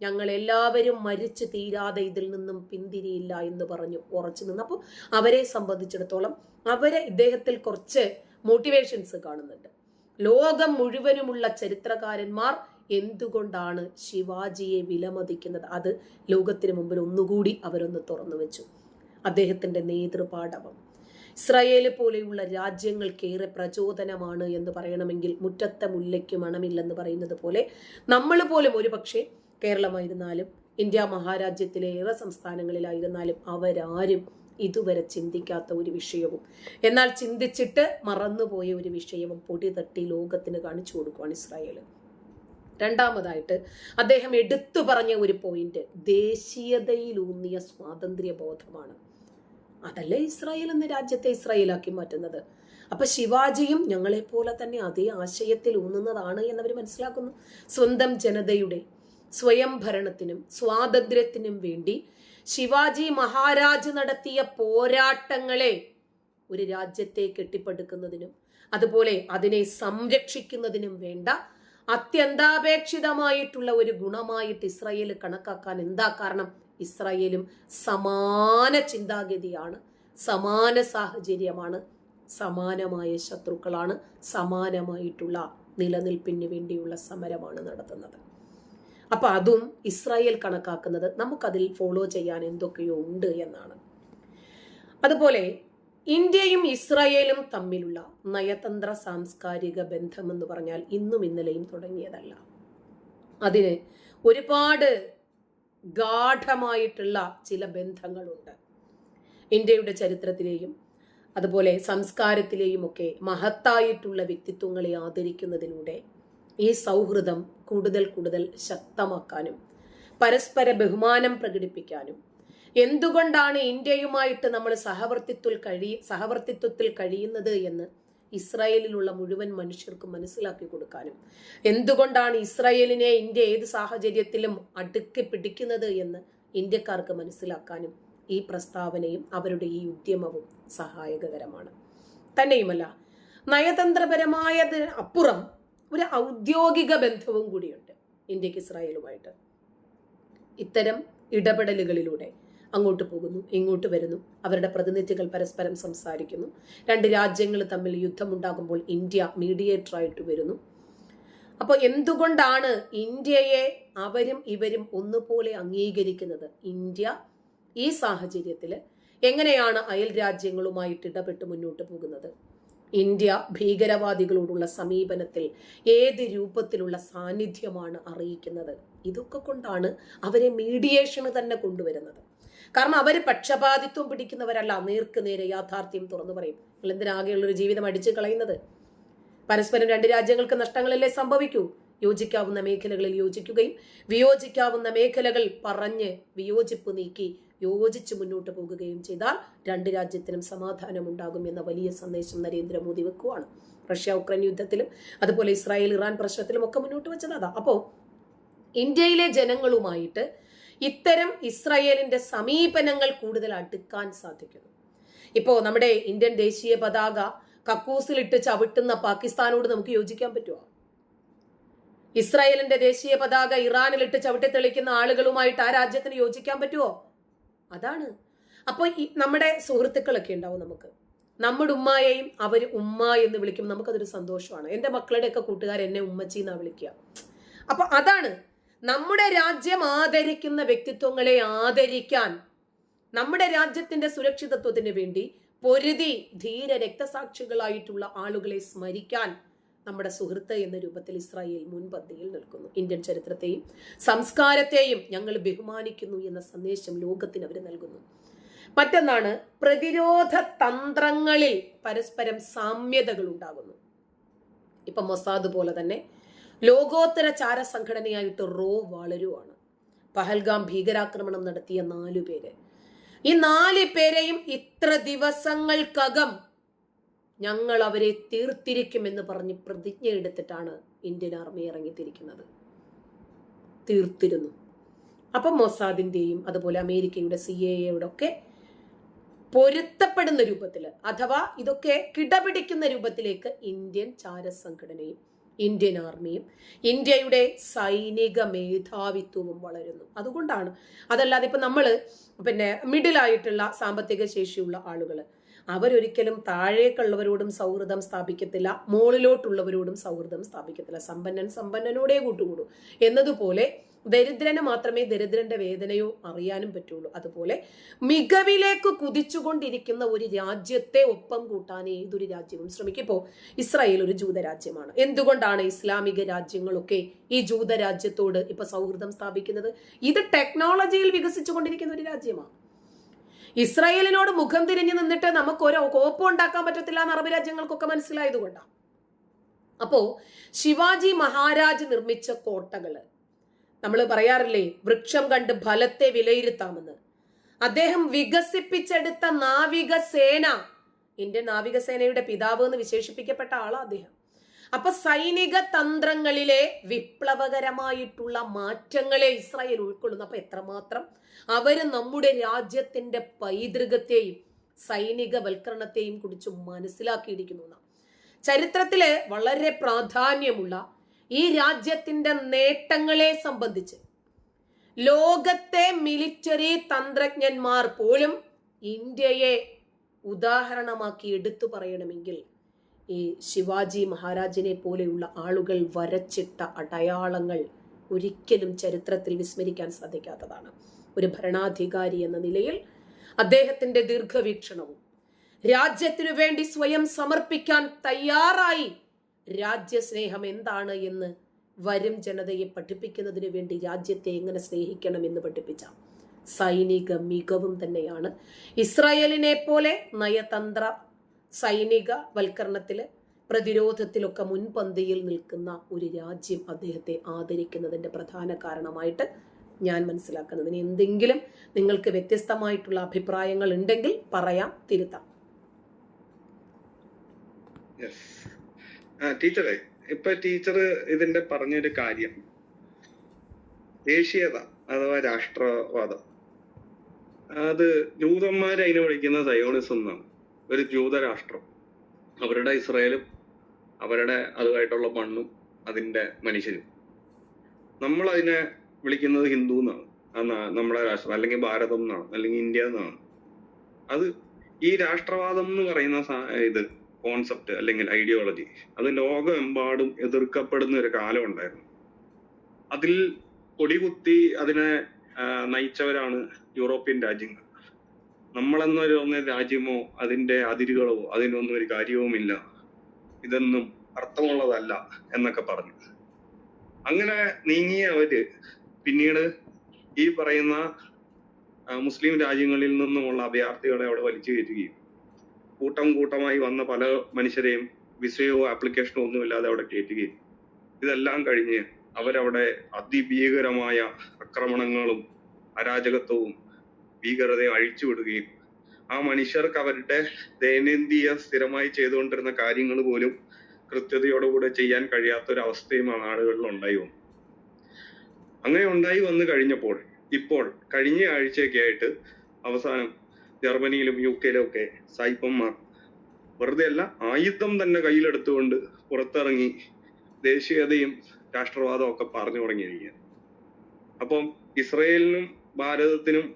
ഞങ്ങൾ എല്ലാവരും മരിച്ചു തീരാതെ ഇതിൽ നിന്നും പിന്തിരിയില്ല എന്ന് പറഞ്ഞു ഉറച്ചു നിന്ന്. അപ്പോൾ അവരെ സംബന്ധിച്ചിടത്തോളം ഇദ്ദേഹത്തിൽ കുറച്ച് മോട്ടിവേഷൻസ് കാണുന്നുണ്ട്. ലോകം മുഴുവനുമുള്ള ചരിത്രകാരന്മാർ എന്തുകൊണ്ടാണ് ശിവാജിയെ വിലമതിക്കുന്നത്, അത് ലോകത്തിന് മുമ്പിൽ ഒന്നുകൂടി അവരൊന്ന് തുറന്നു വെച്ചു. അദ്ദേഹത്തിന്റെ നേതൃപാടവം ഇസ്രായേൽ പോലെയുള്ള രാജ്യങ്ങൾക്കേറെ പ്രചോദനമാണ് എന്ന് പറയണമെങ്കിൽ മുറ്റത്തെ മുല്ലയ്ക്ക് മണമില്ലെന്ന് പറയുന്നത് പോലെ നമ്മൾ പോലും ഒരുപക്ഷെ കേരളമായിരുന്നാലും ഇന്ത്യ മഹാരാജ്യത്തിലെ ഏറെ സംസ്ഥാനങ്ങളിലായിരുന്നാലും അവരാരും ഇതുവരെ ചിന്തിക്കാത്ത ഒരു വിഷയവും, എന്നാൽ ചിന്തിച്ചിട്ട് മറന്നുപോയ ഒരു വിഷയവും പൊടി തട്ടി ലോകത്തിന് കാണിച്ചു കൊടുക്കുകയാണ് ഇസ്രായേൽ. രണ്ടാമതായിട്ട് അദ്ദേഹം എടുത്തു പറഞ്ഞ ഒരു പോയിന്റ് ദേശീയതയിലൂന്നിയ സ്വാതന്ത്ര്യ ബോധമാണ്. അതല്ലേ ഇസ്രായേൽ എന്ന രാജ്യത്തെ ഇസ്രായേലാക്കി മാറ്റുന്നത്. അപ്പൊ ശിവാജിയും ഞങ്ങളെപ്പോലെ തന്നെ അതേ ആശയത്തിൽ ഊന്നുന്നതാണ് എന്നവർ മനസ്സിലാക്കുന്നു. സ്വന്തം ജനതയുടെ സ്വയം ഭരണത്തിനും സ്വാതന്ത്ര്യത്തിനും വേണ്ടി ശിവാജി മഹാരാജ് നടത്തിയ പോരാട്ടങ്ങളെ ഒരു രാജ്യത്തെ കെട്ടിപ്പടുക്കുന്നതിനും അതുപോലെ അതിനെ സംരക്ഷിക്കുന്നതിനും വേണ്ട അത്യന്താപേക്ഷിതമായിട്ടുള്ള ഒരു ഗുണമായിട്ട് ഇസ്രായേൽ കണക്കാക്കാൻ എന്താ കാരണം? ഇസ്രായേലും സമാന ചിന്താഗതിയാണ്, സമാന സാഹചര്യമാണ്, സമാനമായ ശത്രുക്കളാണ്, സമാനമായിട്ടുള്ള നിലനിൽപ്പിന് വേണ്ടിയുള്ള സമരമാണ് നടത്തുന്നത്. അപ്പൊ അതും ഇസ്രായേൽ കണക്കാക്കുന്നത് നമുക്കതിൽ ഫോളോ ചെയ്യാൻ എന്തൊക്കെയോ ഉണ്ട് എന്നാണ്. അതുപോലെ ഇന്ത്യയും ഇസ്രായേലും തമ്മിലുള്ള നയതന്ത്ര സാംസ്കാരിക ബന്ധം എന്ന് പറഞ്ഞാൽ ഇന്നും ഇന്നലെയും തുടങ്ങിയതല്ല. അതിന് ഒരുപാട് ഗാഠമായിട്ടുള്ള ചില ബന്ധങ്ങളുണ്ട്. ഇന്ത്യയുടെ ചരിത്രത്തിലെയും അതുപോലെ സംസ്കാരത്തിലെയും ഒക്കെ മഹത്തായിട്ടുള്ള വ്യക്തിത്വങ്ങളെ ആദരിക്കുന്നതിലൂടെ ഈ സൗഹൃദം കൂടുതൽ കൂടുതൽ ശക്തമാക്കാനും പരസ്പര ബഹുമാനം പ്രകടിപ്പിക്കാനും എന്തുകൊണ്ടാണ് ഇന്ത്യയുമായിട്ട് നമ്മൾ സഹവർത്തിത്വത്തിൽ കഴിയുന്നത് എന്ന് ഇസ്രായേലിലുള്ള മുഴുവൻ മനുഷ്യർക്കും മനസ്സിലാക്കി കൊടുക്കാനും എന്തുകൊണ്ടാണ് ഇസ്രായേലിനെ ഇന്ത്യ ഏത് സാഹചര്യത്തിലും അടുക്കി പിടിക്കുന്നത് എന്ന് ഇന്ത്യക്കാർക്ക് മനസ്സിലാക്കാനും ഈ പ്രസ്താവനയും അവരുടെ ഈ ഉദ്യമവും സഹായകരമാണ്. തന്നെയുമല്ല, നയതന്ത്രപരമായത് അപ്പുറം ഒരു ഔദ്യോഗിക ബന്ധവും കൂടിയുണ്ട് ഇന്ത്യക്ക് ഇസ്രായേലുമായിട്ട്. ഇത്തരം ഇടപെടലുകളിലൂടെ അങ്ങോട്ട് പോകുന്നു, ഇങ്ങോട്ട് വരുന്നു, അവരുടെ പ്രതിനിധികൾ പരസ്പരം സംസാരിക്കുന്നു. രണ്ട് രാജ്യങ്ങൾ തമ്മിൽ യുദ്ധമുണ്ടാകുമ്പോൾ ഇന്ത്യ മീഡിയേറ്റർ ആയിട്ട് വരുന്നു. അപ്പോൾ എന്തുകൊണ്ടാണ് ഇന്ത്യയെ അവരും ഇവരും ഒന്നുപോലെ അംഗീകരിക്കുന്നത്? ഇന്ത്യ ഈ സാഹചര്യത്തിൽ എങ്ങനെയാണ് അയൽ രാജ്യങ്ങളുമായിട്ട് ഇടപെട്ട് മുന്നോട്ട് പോകുന്നത്? ഇന്ത്യ ഭീകരവാദികളോടുള്ള സമീപനത്തിൽ ഏത് രൂപത്തിലുള്ള സാന്നിധ്യമാണ് അറിയിക്കുന്നത്? ഇതൊക്കെ കൊണ്ടാണ് അവരെ മീഡിയേഷന് തന്നെ കൊണ്ടുവരുന്നത്. കാരണം അവർ പക്ഷപാതിത്വം പിടിക്കുന്നവരല്ല, നേർക്ക് നേരെ യാഥാർത്ഥ്യം തുറന്നു പറയും. നിങ്ങൾ എന്തിനാകെയുള്ളൊരു ജീവിതം അടിച്ചു കളയുന്നത്? പരസ്പരം രണ്ട് രാജ്യങ്ങൾക്ക് നഷ്ടങ്ങളല്ലേ സംഭവിക്കൂ. യോജിക്കാവുന്ന മേഖലകളിൽ യോജിക്കുകയും വിയോജിക്കാവുന്ന മേഖലകൾ പറഞ്ഞ് വിയോജിപ്പ് നീക്കി യോജിച്ച് മുന്നോട്ട് പോകുകയും ചെയ്താൽ രണ്ട് രാജ്യത്തിനും സമാധാനം ഉണ്ടാകും എന്ന വലിയ സന്ദേശം നരേന്ദ്രമോദി വെക്കുവാണ്. റഷ്യ ഉക്രൈൻ യുദ്ധത്തിലും അതുപോലെ ഇസ്രായേൽ ഇറാൻ പ്രശ്നത്തിലും ഒക്കെ മുന്നോട്ട് വെച്ചത് അതാ. അപ്പോൾ ഇന്ത്യയിലെ ജനങ്ങളുമായിട്ട് ഇത്തരം ഇസ്രായേലിന്റെ സമീപനങ്ങൾ കൂടുതൽ അടുക്കാൻ സാധിക്കുന്നു. ഇപ്പോ നമ്മുടെ ഇന്ത്യൻ ദേശീയ പതാക കക്കൂസിലിട്ട് ചവിട്ടുന്ന പാകിസ്ഥാനോട് നമുക്ക് യോജിക്കാൻ പറ്റുമോ? ഇസ്രായേലിന്റെ ദേശീയ പതാക ഇറാനിലിട്ട് ചവിട്ടി തെളിക്കുന്ന ആളുകളുമായിട്ട് ആ രാജ്യത്തിന് യോജിക്കാൻ പറ്റുമോ? അതാണ്. അപ്പോൾ നമ്മുടെ സുഹൃത്തുക്കളൊക്കെ ഉണ്ടാവും നമുക്ക്. നമ്മുടെ ഉമ്മായെയും അവർ ഉമ്മ എന്ന് വിളിക്കും, നമുക്കതൊരു സന്തോഷമാണ്. എൻ്റെ മക്കളുടെയൊക്കെ കൂട്ടുകാർ എന്നെ ഉമ്മച്ചി എന്നാ വിളിക്കുക. അപ്പൊ അതാണ് നമ്മുടെ രാജ്യം ആദരിക്കുന്ന വ്യക്തിത്വങ്ങളെ ആദരിക്കാൻ, നമ്മുടെ രാജ്യത്തിന്റെ സുരക്ഷിതത്വത്തിന് വേണ്ടി പൊരുതി ധീര രക്തസാക്ഷികളായിട്ടുള്ള ആളുകളെ സ്മരിക്കാൻ നമ്മുടെ സുഹൃത്ത് എന്ന രൂപത്തിൽ ഇസ്രായേൽ മുൻപന്തിയിൽ നിൽക്കുന്നു. ഇന്ത്യൻ ചരിത്രത്തെയും സംസ്കാരത്തെയും ഞങ്ങൾ ബഹുമാനിക്കുന്നു എന്ന സന്ദേശം ലോകത്തിന് അവർ നൽകുന്നു. മറ്റൊന്നാണ്, പ്രതിരോധ തന്ത്രങ്ങളിൽ പരസ്പരം സാമ്യതകൾ ഉണ്ടാകുന്നു. ഇപ്പൊ മൊസാദ് പോലെ തന്നെ ലോകോത്തര ചാര സംഘടനയായിട്ട് റോ വളരുവാണ്. പഹൽഗാം ഭീകരാക്രമണം നടത്തിയ 4 പേര്, ഈ 4 പേരെയും ഇത്ര ദിവസങ്ങൾക്കകം ഞങ്ങൾ അവരെ തീർത്തിരിക്കുമെന്ന് പറഞ്ഞ് പ്രതിജ്ഞ എടുത്തിട്ടാണ് ഇന്ത്യൻ ആർമി ഇറങ്ങിത്തിരിക്കുന്നത്. തീർത്തിരുന്നു. അപ്പം മൊസാദിന്റെയും അതുപോലെ അമേരിക്കയുടെ CIA ഒക്കെ പൊരുത്തപ്പെടുന്ന രൂപത്തിൽ, അഥവാ ഇതൊക്കെ കിടപിടിക്കുന്ന രൂപത്തിലേക്ക് ഇന്ത്യൻ ചാരസംഘടനയും ഇന്ത്യൻ ആർമിയും ഇന്ത്യയുടെ സൈനിക മേധാവിത്വവും വളരുന്നു. അതുകൊണ്ടാണ്. അതല്ലാതെ ഇപ്പൊ നമ്മള് മിഡിലായിട്ടുള്ള സാമ്പത്തിക ശേഷിയുള്ള ആളുകൾ അവരൊരിക്കലും താഴേക്കുള്ളവരോടും സൗഹൃദം സ്ഥാപിക്കത്തില്ല, മുകളിലോട്ടുള്ളവരോടും സൗഹൃദം സ്ഥാപിക്കത്തില്ല. സമ്പന്നൻ സമ്പന്നനോടേ കൂട്ടുകൂടൂ എന്നതുപോലെ ദരിദ്രന് മാത്രമേ ദരിദ്രന്റെ വേദനയോ അറിയാനും പറ്റുള്ളൂ. അതുപോലെ മികവിലേക്ക് കുതിച്ചുകൊണ്ടിരിക്കുന്ന ഒരു രാജ്യത്തെ ഒപ്പം കൂട്ടാൻ ഏതൊരു രാജ്യവും ശ്രമിക്കും. ഇപ്പോൾ ഇസ്രായേൽ ഒരു ജൂതരാജ്യമാണ്. എന്തുകൊണ്ടാണ് ഇസ്ലാമിക രാജ്യങ്ങളൊക്കെ ഈ ജൂതരാജ്യത്തോട് ഇപ്പൊ സൗഹൃദം സ്ഥാപിക്കുന്നത്? ഇത് ടെക്നോളജിയിൽ വികസിച്ചുകൊണ്ടിരിക്കുന്ന ഒരു രാജ്യമാണ്. ഇസ്രായേലിനോട് മുഖം തിരിഞ്ഞു നിന്നിട്ട് നമുക്ക് ഒരു കോപ്പം ഉണ്ടാക്കാൻ പറ്റത്തില്ല എന്ന് അറബ് രാജ്യങ്ങൾക്കൊക്കെ മനസ്സിലായതുകൊണ്ടാണ്. അപ്പോ ശിവാജി മഹാരാജ് നിർമ്മിച്ച കോട്ടകള്, നമ്മൾ പറയാറില്ലേ വൃക്ഷം കണ്ട് ഫലത്തെ വിലയിരുത്താമെന്ന്. അദ്ദേഹം വികസിപ്പിച്ചെടുത്ത നാവികസേന, ഇന്ത്യൻ നാവികസേനയുടെ പിതാവ് എന്ന് വിശേഷിപ്പിക്കപ്പെട്ട ആളാ അദ്ദേഹം. അപ്പൊ സൈനിക തന്ത്രങ്ങളിലെ വിപ്ലവകരമായിട്ടുള്ള മാറ്റങ്ങളെ ഇസ്രായേൽ ഉൾക്കൊള്ളുന്നു. അപ്പൊ എത്രമാത്രം അവര് നമ്മുടെ രാജ്യത്തിന്റെ പൈതൃകത്തെയും സൈനികവൽക്കരണത്തെയും കുറിച്ച് മനസ്സിലാക്കിയിരിക്കുന്നു. ചരിത്രത്തില് വളരെ പ്രാധാന്യമുള്ള ഈ രാജ്യത്തിന്റെ നേട്ടങ്ങളെ സംബന്ധിച്ച് ലോകത്തെ മിലിറ്ററി തന്ത്രജ്ഞന്മാർ പോലും ഇന്ത്യയെ ഉദാഹരണമാക്കി എടുത്തു പറയണമെങ്കിൽ ഈ ശിവാജി മഹാരാജിനെ പോലെയുള്ള ആളുകൾ വരച്ചിട്ട അടയാളങ്ങൾ ഒരിക്കലും ചരിത്രത്തിൽ വിസ്മരിക്കാൻ സാധിക്കാത്തതാണ്. ഒരു ഭരണാധികാരി എന്ന നിലയിൽ അദ്ദേഹത്തിന്റെ ദീർഘവീക്ഷണവും രാജ്യത്തിനു വേണ്ടി സ്വയം സമർപ്പിക്കാൻ തയ്യാറായി രാജ്യസ്നേഹം എന്താണ് എന്ന് വരും ജനതയെ പഠിപ്പിക്കുന്നതിന് വേണ്ടി രാജ്യത്തെ എങ്ങനെ സ്നേഹിക്കണം എന്ന് പഠിപ്പിച്ച സൈനിക മികവും തന്നെയാണ് ഇസ്രായേലിനെ പോലെ നയതന്ത്ര സൈനിക വൽക്കരണത്തില് പ്രതിരോധത്തിലൊക്കെ മുൻപന്തിയിൽ നിൽക്കുന്ന ഒരു രാജ്യം അദ്ദേഹത്തെ ആദരിക്കുന്നതിന്റെ പ്രധാന കാരണമായിട്ട് ഞാൻ മനസ്സിലാക്കുന്നത്. ഇനി എന്തെങ്കിലും നിങ്ങൾക്ക് വ്യത്യസ്തമായിട്ടുള്ള അഭിപ്രായങ്ങൾ ഉണ്ടെങ്കിൽ പറയാം, തിരുത്താം. ടീച്ചറെ, ഇപ്പൊ ടീച്ചർ ഇതിന്റെ പറഞ്ഞൊരു കാര്യം, ദേശീയത അഥവാ രാഷ്ട്രവാദം, അത് ജൂതന്മാര് അതിനെ വിളിക്കുന്ന സയോണിസം എന്നാണ്. ഒരു ജൂതരാഷ്ട്രം, അവരുടെ ഇസ്രായേലും അവരുടെ അതുമായിട്ടുള്ള മണ്ണും അതിന്റെ മനുഷ്യരും. നമ്മൾ അതിനെ വിളിക്കുന്നത് ഹിന്ദു എന്നാണ്. നമ്മുടെ രാഷ്ട്രം, അല്ലെങ്കിൽ ഭാരതം എന്നാണ്, അല്ലെങ്കിൽ ഇന്ത്യ എന്നാണ്. അത് ഈ രാഷ്ട്രവാദം എന്ന് പറയുന്ന ഇത് കോൺസെപ്റ്റ് അല്ലെങ്കിൽ ഐഡിയോളജി അത് ലോകമെമ്പാടും എതിർക്കപ്പെടുന്ന ഒരു കാലം ഉണ്ടായിരുന്നു. അതിൽ കൊടികുത്തി അതിനെ നയിച്ചവരാണ് യൂറോപ്യൻ രാജ്യങ്ങൾ. നമ്മളെന്നൊരു രാജ്യമോ അതിന്റെ അതിരുകളോ അതിനൊന്നും ഒരു കാര്യവുമില്ല, ഇതൊന്നും അർത്ഥമുള്ളതല്ല എന്നൊക്കെ പറഞ്ഞു അങ്ങനെ നീങ്ങിയ അവര് പിന്നീട് ഈ പറയുന്ന മുസ്ലിം രാജ്യങ്ങളിൽ നിന്നുമുള്ള അഭയാർത്ഥികളെ അവിടെ വലിച്ചു കയറ്റുകയും കൂട്ടം കൂട്ടമായി വന്ന പല മനുഷ്യരെയും വിസയോ ആപ്ലിക്കേഷനോ ഒന്നുമില്ലാതെ അവിടെ കയറ്റുകയും ഇതെല്ലാം കഴിഞ്ഞ് അവരവിടെ അതിഭീകരമായ ആക്രമണങ്ങളും അരാജകത്വവും ഭീകരതയും അഴിച്ചുവിടുകയും ആ മനുഷ്യർക്ക് അവരുടെ ദൈനംദിന സ്ഥിരമായി ചെയ്തുകൊണ്ടിരുന്ന കാര്യങ്ങൾ പോലും കൃത്യതയോടുകൂടെ ചെയ്യാൻ കഴിയാത്ത ഒരു അവസ്ഥയും ആ നാടുകളിൽ ഉണ്ടായി വന്നു. അങ്ങനെ ഉണ്ടായി വന്നു കഴിഞ്ഞപ്പോൾ ഇപ്പോൾ കഴിഞ്ഞ ആഴ്ചയൊക്കെ ആയിട്ട് അവസാനം ജർമ്മനിയിലും UK-യിലും ഒക്കെ സായിപ്പന്മാർ വെറുതെ അല്ല, ആയുധം തന്നെ കയ്യിലെടുത്തുകൊണ്ട് പുറത്തിറങ്ങി ദേശീയതയും രാഷ്ട്രവാദവും ഒക്കെ പറഞ്ഞു തുടങ്ങിയിരിക്കുകയാണ്. അപ്പം ഇസ്രയേലിനും ഭാരതത്തിനും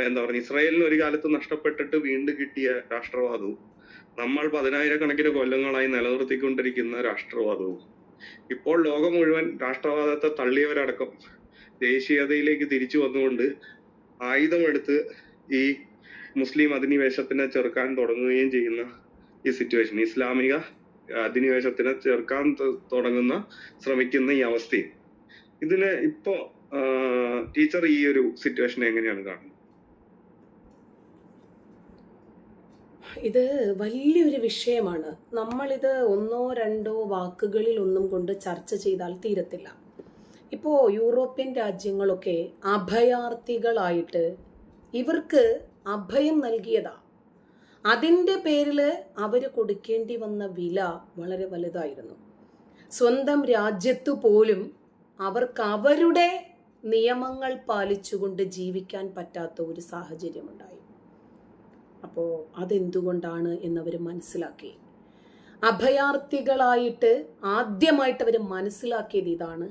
എന്താ പറയുക, ഇസ്രായേലിന് ഒരു കാലത്ത് നഷ്ടപ്പെട്ടിട്ട് വീണ്ടും കിട്ടിയ രാഷ്ട്രവാദവും നമ്മൾ 10,000-കണക്കിന് കൊല്ലങ്ങളായി നിലനിർത്തിക്കൊണ്ടിരിക്കുന്ന രാഷ്ട്രവാദവും ഇപ്പോൾ ലോകം മുഴുവൻ രാഷ്ട്രവാദത്തെ തള്ളിയവരടക്കം ദേശീയതയിലേക്ക് തിരിച്ചു വന്നുകൊണ്ട് ആയുധമെടുത്ത് ഈ മുസ്ലിം അധിനിവേശത്തിനെ ചെറുക്കാൻ തുടങ്ങുകയും ചെയ്യുന്ന ഈ സിറ്റുവേഷൻ, ഇസ്ലാമിക അധിനിവേശത്തിനെ ചെറുക്കാൻ ശ്രമിക്കുന്ന ഈ അവസ്ഥയും ഇതിന് ഇപ്പോ ടീച്ചർ ഈ ഒരു സിറ്റുവേഷൻ എങ്ങനെയാണ് കാണുന്നത്? ഇത് വലിയൊരു വിഷയമാണ്. നമ്മളിത് ഒന്നോ രണ്ടോ വാക്കുകളിൽ ഒന്നും കൊണ്ട് ചർച്ച ചെയ്താൽ തീരത്തില്ല. ഇപ്പോൾ യൂറോപ്യൻ രാജ്യങ്ങളൊക്കെ അഭയാർത്ഥികളായിട്ട് ഇവർക്ക് അഭയം നൽകിയതാ. അതിൻ്റെ പേരിൽ അവർ കൊടുക്കേണ്ടി വന്ന വില വളരെ വലുതായിരുന്നു. സ്വന്തം രാജ്യത്തു പോലും അവർക്ക് അവരുടെ നിയമങ്ങൾ പാലിച്ചുകൊണ്ട് ജീവിക്കാൻ പറ്റാത്ത ഒരു സാഹചര്യമുണ്ടായി. അപ്പോൾ അതെന്തുകൊണ്ടാണ് എന്നവർ മനസ്സിലാക്കി. അഭയാർത്ഥികളായിട്ട് ആദ്യമായിട്ട് അവർ മനസ്സിലാക്കിയത് ഇതാണ്: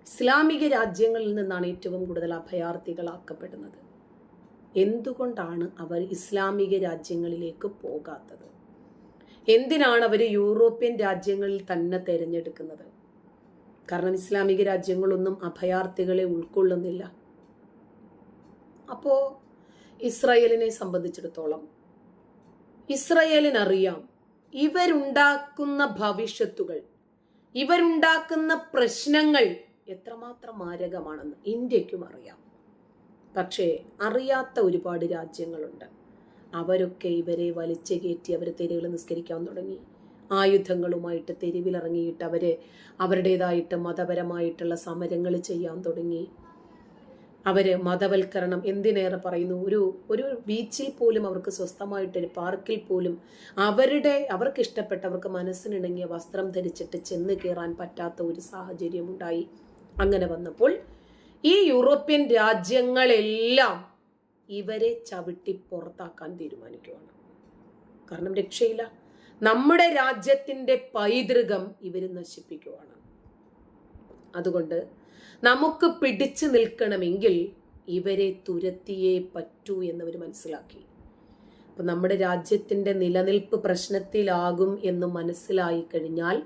ഇസ്ലാമിക രാജ്യങ്ങളിൽ നിന്നാണ് ഏറ്റവും കൂടുതൽ അഭയാർത്ഥികളാക്കപ്പെടുന്നത്. എന്തുകൊണ്ടാണ് അവർ ഇസ്ലാമിക രാജ്യങ്ങളിലേക്ക് പോകാത്തത്? എന്തിനാണ് അവർ യൂറോപ്യൻ രാജ്യങ്ങളിൽ തന്നെ തിരഞ്ഞെടുക്കുന്നത്? കാരണം ഇസ്ലാമിക രാജ്യങ്ങളൊന്നും അഭയാർത്ഥികളെ ഉൾക്കൊള്ളുന്നില്ല. അപ്പോൾ ഇസ്രായേലിനെ സംബന്ധിച്ചിടത്തോളം ഇസ്രായേലിനറിയാം ഇവരുണ്ടാക്കുന്ന ഭവിഷ്യത്തുകൾ, ഇവരുണ്ടാക്കുന്ന പ്രശ്നങ്ങൾ എത്രമാത്രം മാരകമാണെന്ന് ഇന്ത്യക്കും അറിയാം. പക്ഷേ അറിയാത്ത ഒരുപാട് രാജ്യങ്ങളുണ്ട്. അവരൊക്കെ ഇവരെ വലിച്ചു കയറ്റി അവർ തെരുവിൽ നിസ്കരിക്കാൻ തുടങ്ങി. ആയുധങ്ങളുമായിട്ട് തെരുവിലിറങ്ങിയിട്ട് അവരുടേതായിട്ട് മതപരമായിട്ടുള്ള സമരങ്ങൾ ചെയ്യാൻ തുടങ്ങി. മതവൽക്കരണം എന്തിനേറെ പറയുന്നു, ഒരു ബീച്ചിൽ പോലും അവർക്ക് സ്വസ്ഥമായിട്ടൊരു പാർക്കിൽ പോലും അവർക്ക് ഇഷ്ടപ്പെട്ട, അവർക്ക് മനസ്സിനിണങ്ങിയ വസ്ത്രം ധരിച്ചിട്ട് ചെന്ന് കയറാൻ പറ്റാത്ത ഒരു സാഹചര്യം ഉണ്ടായി. അങ്ങനെ വന്നപ്പോൾ ഈ യൂറോപ്യൻ രാജ്യങ്ങളെല്ലാം ഇവരെ ചവിട്ടി പുറത്താക്കാൻ തീരുമാനിക്കുകയാണ്. കാരണം രക്ഷയില്ല, നമ്മുടെ രാജ്യത്തിന്റെ പൈതൃകം ഇവർ നശിപ്പിക്കുകയാണ്. അതുകൊണ്ട് നമുക്ക് പിടിച്ചു നിൽക്കണമെങ്കിൽ ഇവരെ തുരത്തിയേ പറ്റൂ എന്നവർ മനസ്സിലാക്കി. അപ്പൊ നമ്മുടെ രാജ്യത്തിന്റെ നിലനിൽപ്പ് പ്രശ്നത്തിലാകും എന്ന് മനസ്സിലായി കഴിഞ്ഞാൽ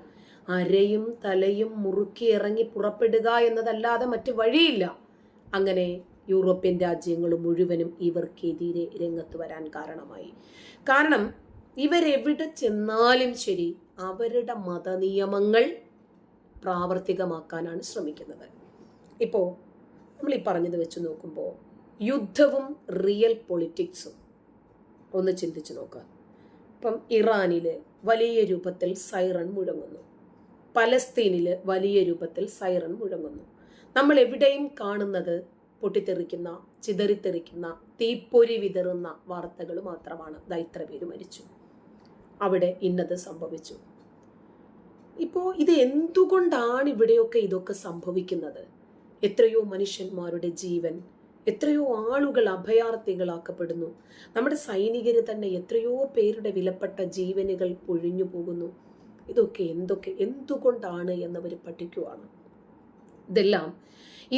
അരയും തലയും മുറുക്കി ഇറങ്ങി പുറപ്പെടുക എന്നതല്ലാതെ മറ്റു വഴിയില്ല. അങ്ങനെ യൂറോപ്യൻ രാജ്യങ്ങൾ മുഴുവനും ഇവർക്കെതിരെ രംഗത്ത് വരാൻ കാരണമായി. കാരണം ഇവരെവിടെ ചെന്നാലും ശരി അവരുടെ മതനിയമങ്ങൾ പ്രാവർത്തികമാക്കാനാണ് ശ്രമിക്കുന്നത്. ഇപ്പോൾ നമ്മൾ ഈ പറഞ്ഞത് വെച്ച് നോക്കുമ്പോൾ യുദ്ധവും റിയൽ പൊളിറ്റിക്സും ഒന്ന് ചിന്തിച്ചു നോക്കുക. ഇപ്പം ഇറാനിൽ വലിയ രൂപത്തിൽ സൈറൺ മുഴങ്ങുന്നു, പലസ്തീനിൽ വലിയ രൂപത്തിൽ സൈറൺ മുഴങ്ങുന്നു. നമ്മൾ എവിടെയും കാണുന്നത് പൊട്ടിത്തെറിക്കുന്ന, ചിതറിത്തെറിക്കുന്ന, തീപ്പൊരി വിതറുന്ന വാർത്തകൾ മാത്രമാണ്. ഇത്ര പേര് മരിച്ചു, അവിടെ ഇന്നത് സംഭവിച്ചു. ഇപ്പോൾ ഇത് എന്തുകൊണ്ടാണ് ഇവിടെയൊക്കെ ഇതൊക്കെ സംഭവിക്കുന്നത്? എത്രയോ മനുഷ്യന്മാരുടെ ജീവൻ, എത്രയോ ആളുകൾ അഭയാർത്ഥികളാക്കപ്പെടുന്നു. നമ്മുടെ സൈനികര് തന്നെ എത്രയോ പേരുടെ വിലപ്പെട്ട ജീവനുകൾ പൊഴിഞ്ഞു പോകുന്നു. ഇതൊക്കെ എന്തുകൊണ്ടാണ് എന്നവർ പഠിക്കുവാണ്. ഇതെല്ലാം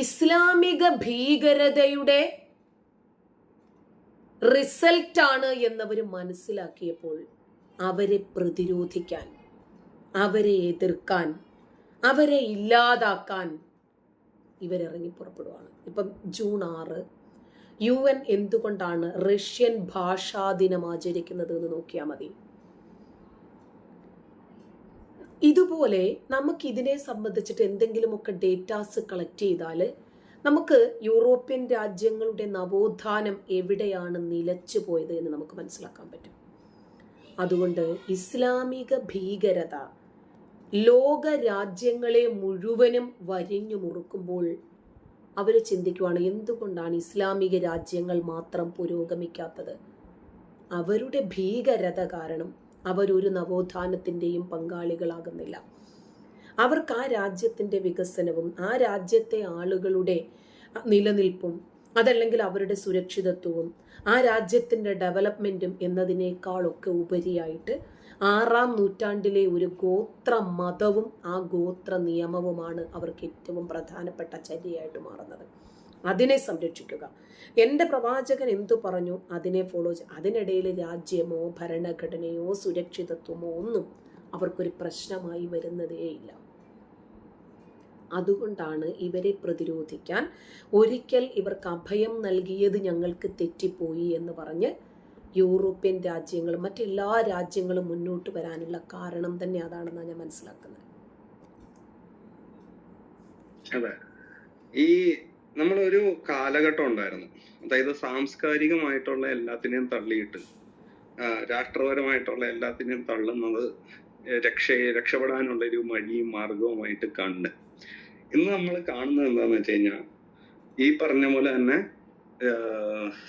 ഇസ്ലാമിക ഭീകരതയുടെ റിസൾട്ടാണ് എന്നവർ മനസ്സിലാക്കിയപ്പോൾ അവരെ പ്രതിരോധിക്കാൻ, അവരെ എതിർക്കാൻ, അവരെ ഇല്ലാതാക്കാൻ ഇവരിറങ്ങി പുറപ്പെടുവാണ്. ഇപ്പം ജൂൺ 6 UN എന്തുകൊണ്ടാണ് റഷ്യൻ ഭാഷാ ദിനം ആചരിക്കുന്നത് എന്ന് നോക്കിയാൽ മതി. ഇതുപോലെ നമുക്കിതിനെ സംബന്ധിച്ചിട്ട് എന്തെങ്കിലുമൊക്കെ ഡേറ്റാസ് കളക്ട് ചെയ്താൽ നമുക്ക് യൂറോപ്യൻ രാജ്യങ്ങളുടെ നവോത്ഥാനം എവിടെയാണ് നിലച്ചു പോയത് എന്ന് നമുക്ക് മനസ്സിലാക്കാൻ പറ്റും. അതുകൊണ്ട് ഇസ്ലാമിക ഭീകരത ലോക രാജ്യങ്ങളെ മുഴുവനും വരിഞ്ഞു മുറുക്കുമ്പോൾ അവർ ചിന്തിക്കുവാണ്, എന്തുകൊണ്ടാണ് ഇസ്ലാമിക രാജ്യങ്ങൾ മാത്രം പുരോഗമിക്കാത്തത്? അവരുടെ ഭീകരത കാരണം അവരൊരു നവോത്ഥാനത്തിൻ്റെയും പങ്കാളികളാകുന്നില്ല. അവർക്ക് ആ രാജ്യത്തിൻ്റെ വികസനവും ആ രാജ്യത്തെ ആളുകളുടെ നിലനിൽപ്പും അതല്ലെങ്കിൽ അവരുടെ സുരക്ഷിതത്വവും ആ രാജ്യത്തിൻ്റെ ഡെവലപ്മെൻറ്റും എന്നതിനേക്കാളൊക്കെ ഉപരിയായിട്ട് 6-ാം നൂറ്റാണ്ടിലെ ഒരു ഗോത്ര മതവും ആ ഗോത്ര നിയമവുമാണ് അവർക്ക് ഏറ്റവും പ്രധാനപ്പെട്ട ചര്യയായിട്ട് മാറുന്നത്. അതിനെ സംരക്ഷിക്കുക. എൻ്റെ പ്രവാചകൻ എന്തു പറഞ്ഞു അതിനെ ഫോളോ ചെയ്യുക. അതിനിടയിൽ രാജ്യമോ ഭരണഘടനയോ സുരക്ഷിതത്വമോ ഒന്നും അവർക്കൊരു പ്രശ്നമായി വരുന്നതേയില്ല. അതുകൊണ്ടാണ് ഇവരെ പ്രതിരോധിക്കാൻ ഒരിക്കൽ ഇവർക്ക് അഭയം നൽകിയത് ഞങ്ങൾക്ക് തെറ്റിപ്പോയി എന്ന് പറഞ്ഞ് യൂറോപ്യൻ രാജ്യങ്ങളും മറ്റെല്ലാ രാജ്യങ്ങളും മുന്നോട്ട് വരാനുള്ള കാരണം തന്നെ അതാണെന്നാണ് ഞാൻ മനസ്സിലാക്കുന്നത്. അതെ, ഈ നമ്മളൊരു കാലഘട്ടം ഉണ്ടായിരുന്നു, അതായത് സാംസ്കാരികമായിട്ടുള്ള എല്ലാത്തിനെയും തള്ളിയിട്ട് രാഷ്ട്രപരമായിട്ടുള്ള എല്ലാത്തിനെയും തള്ളുന്നത് രക്ഷപ്പെടാനുള്ള ഒരു വഴിയും മാർഗവുമായിട്ട് കണ്ട്. ഇന്ന് നമ്മൾ കാണുന്നത് എന്താന്ന് വെച്ച് കഴിഞ്ഞാൽ ഈ പറഞ്ഞ പോലെ തന്നെ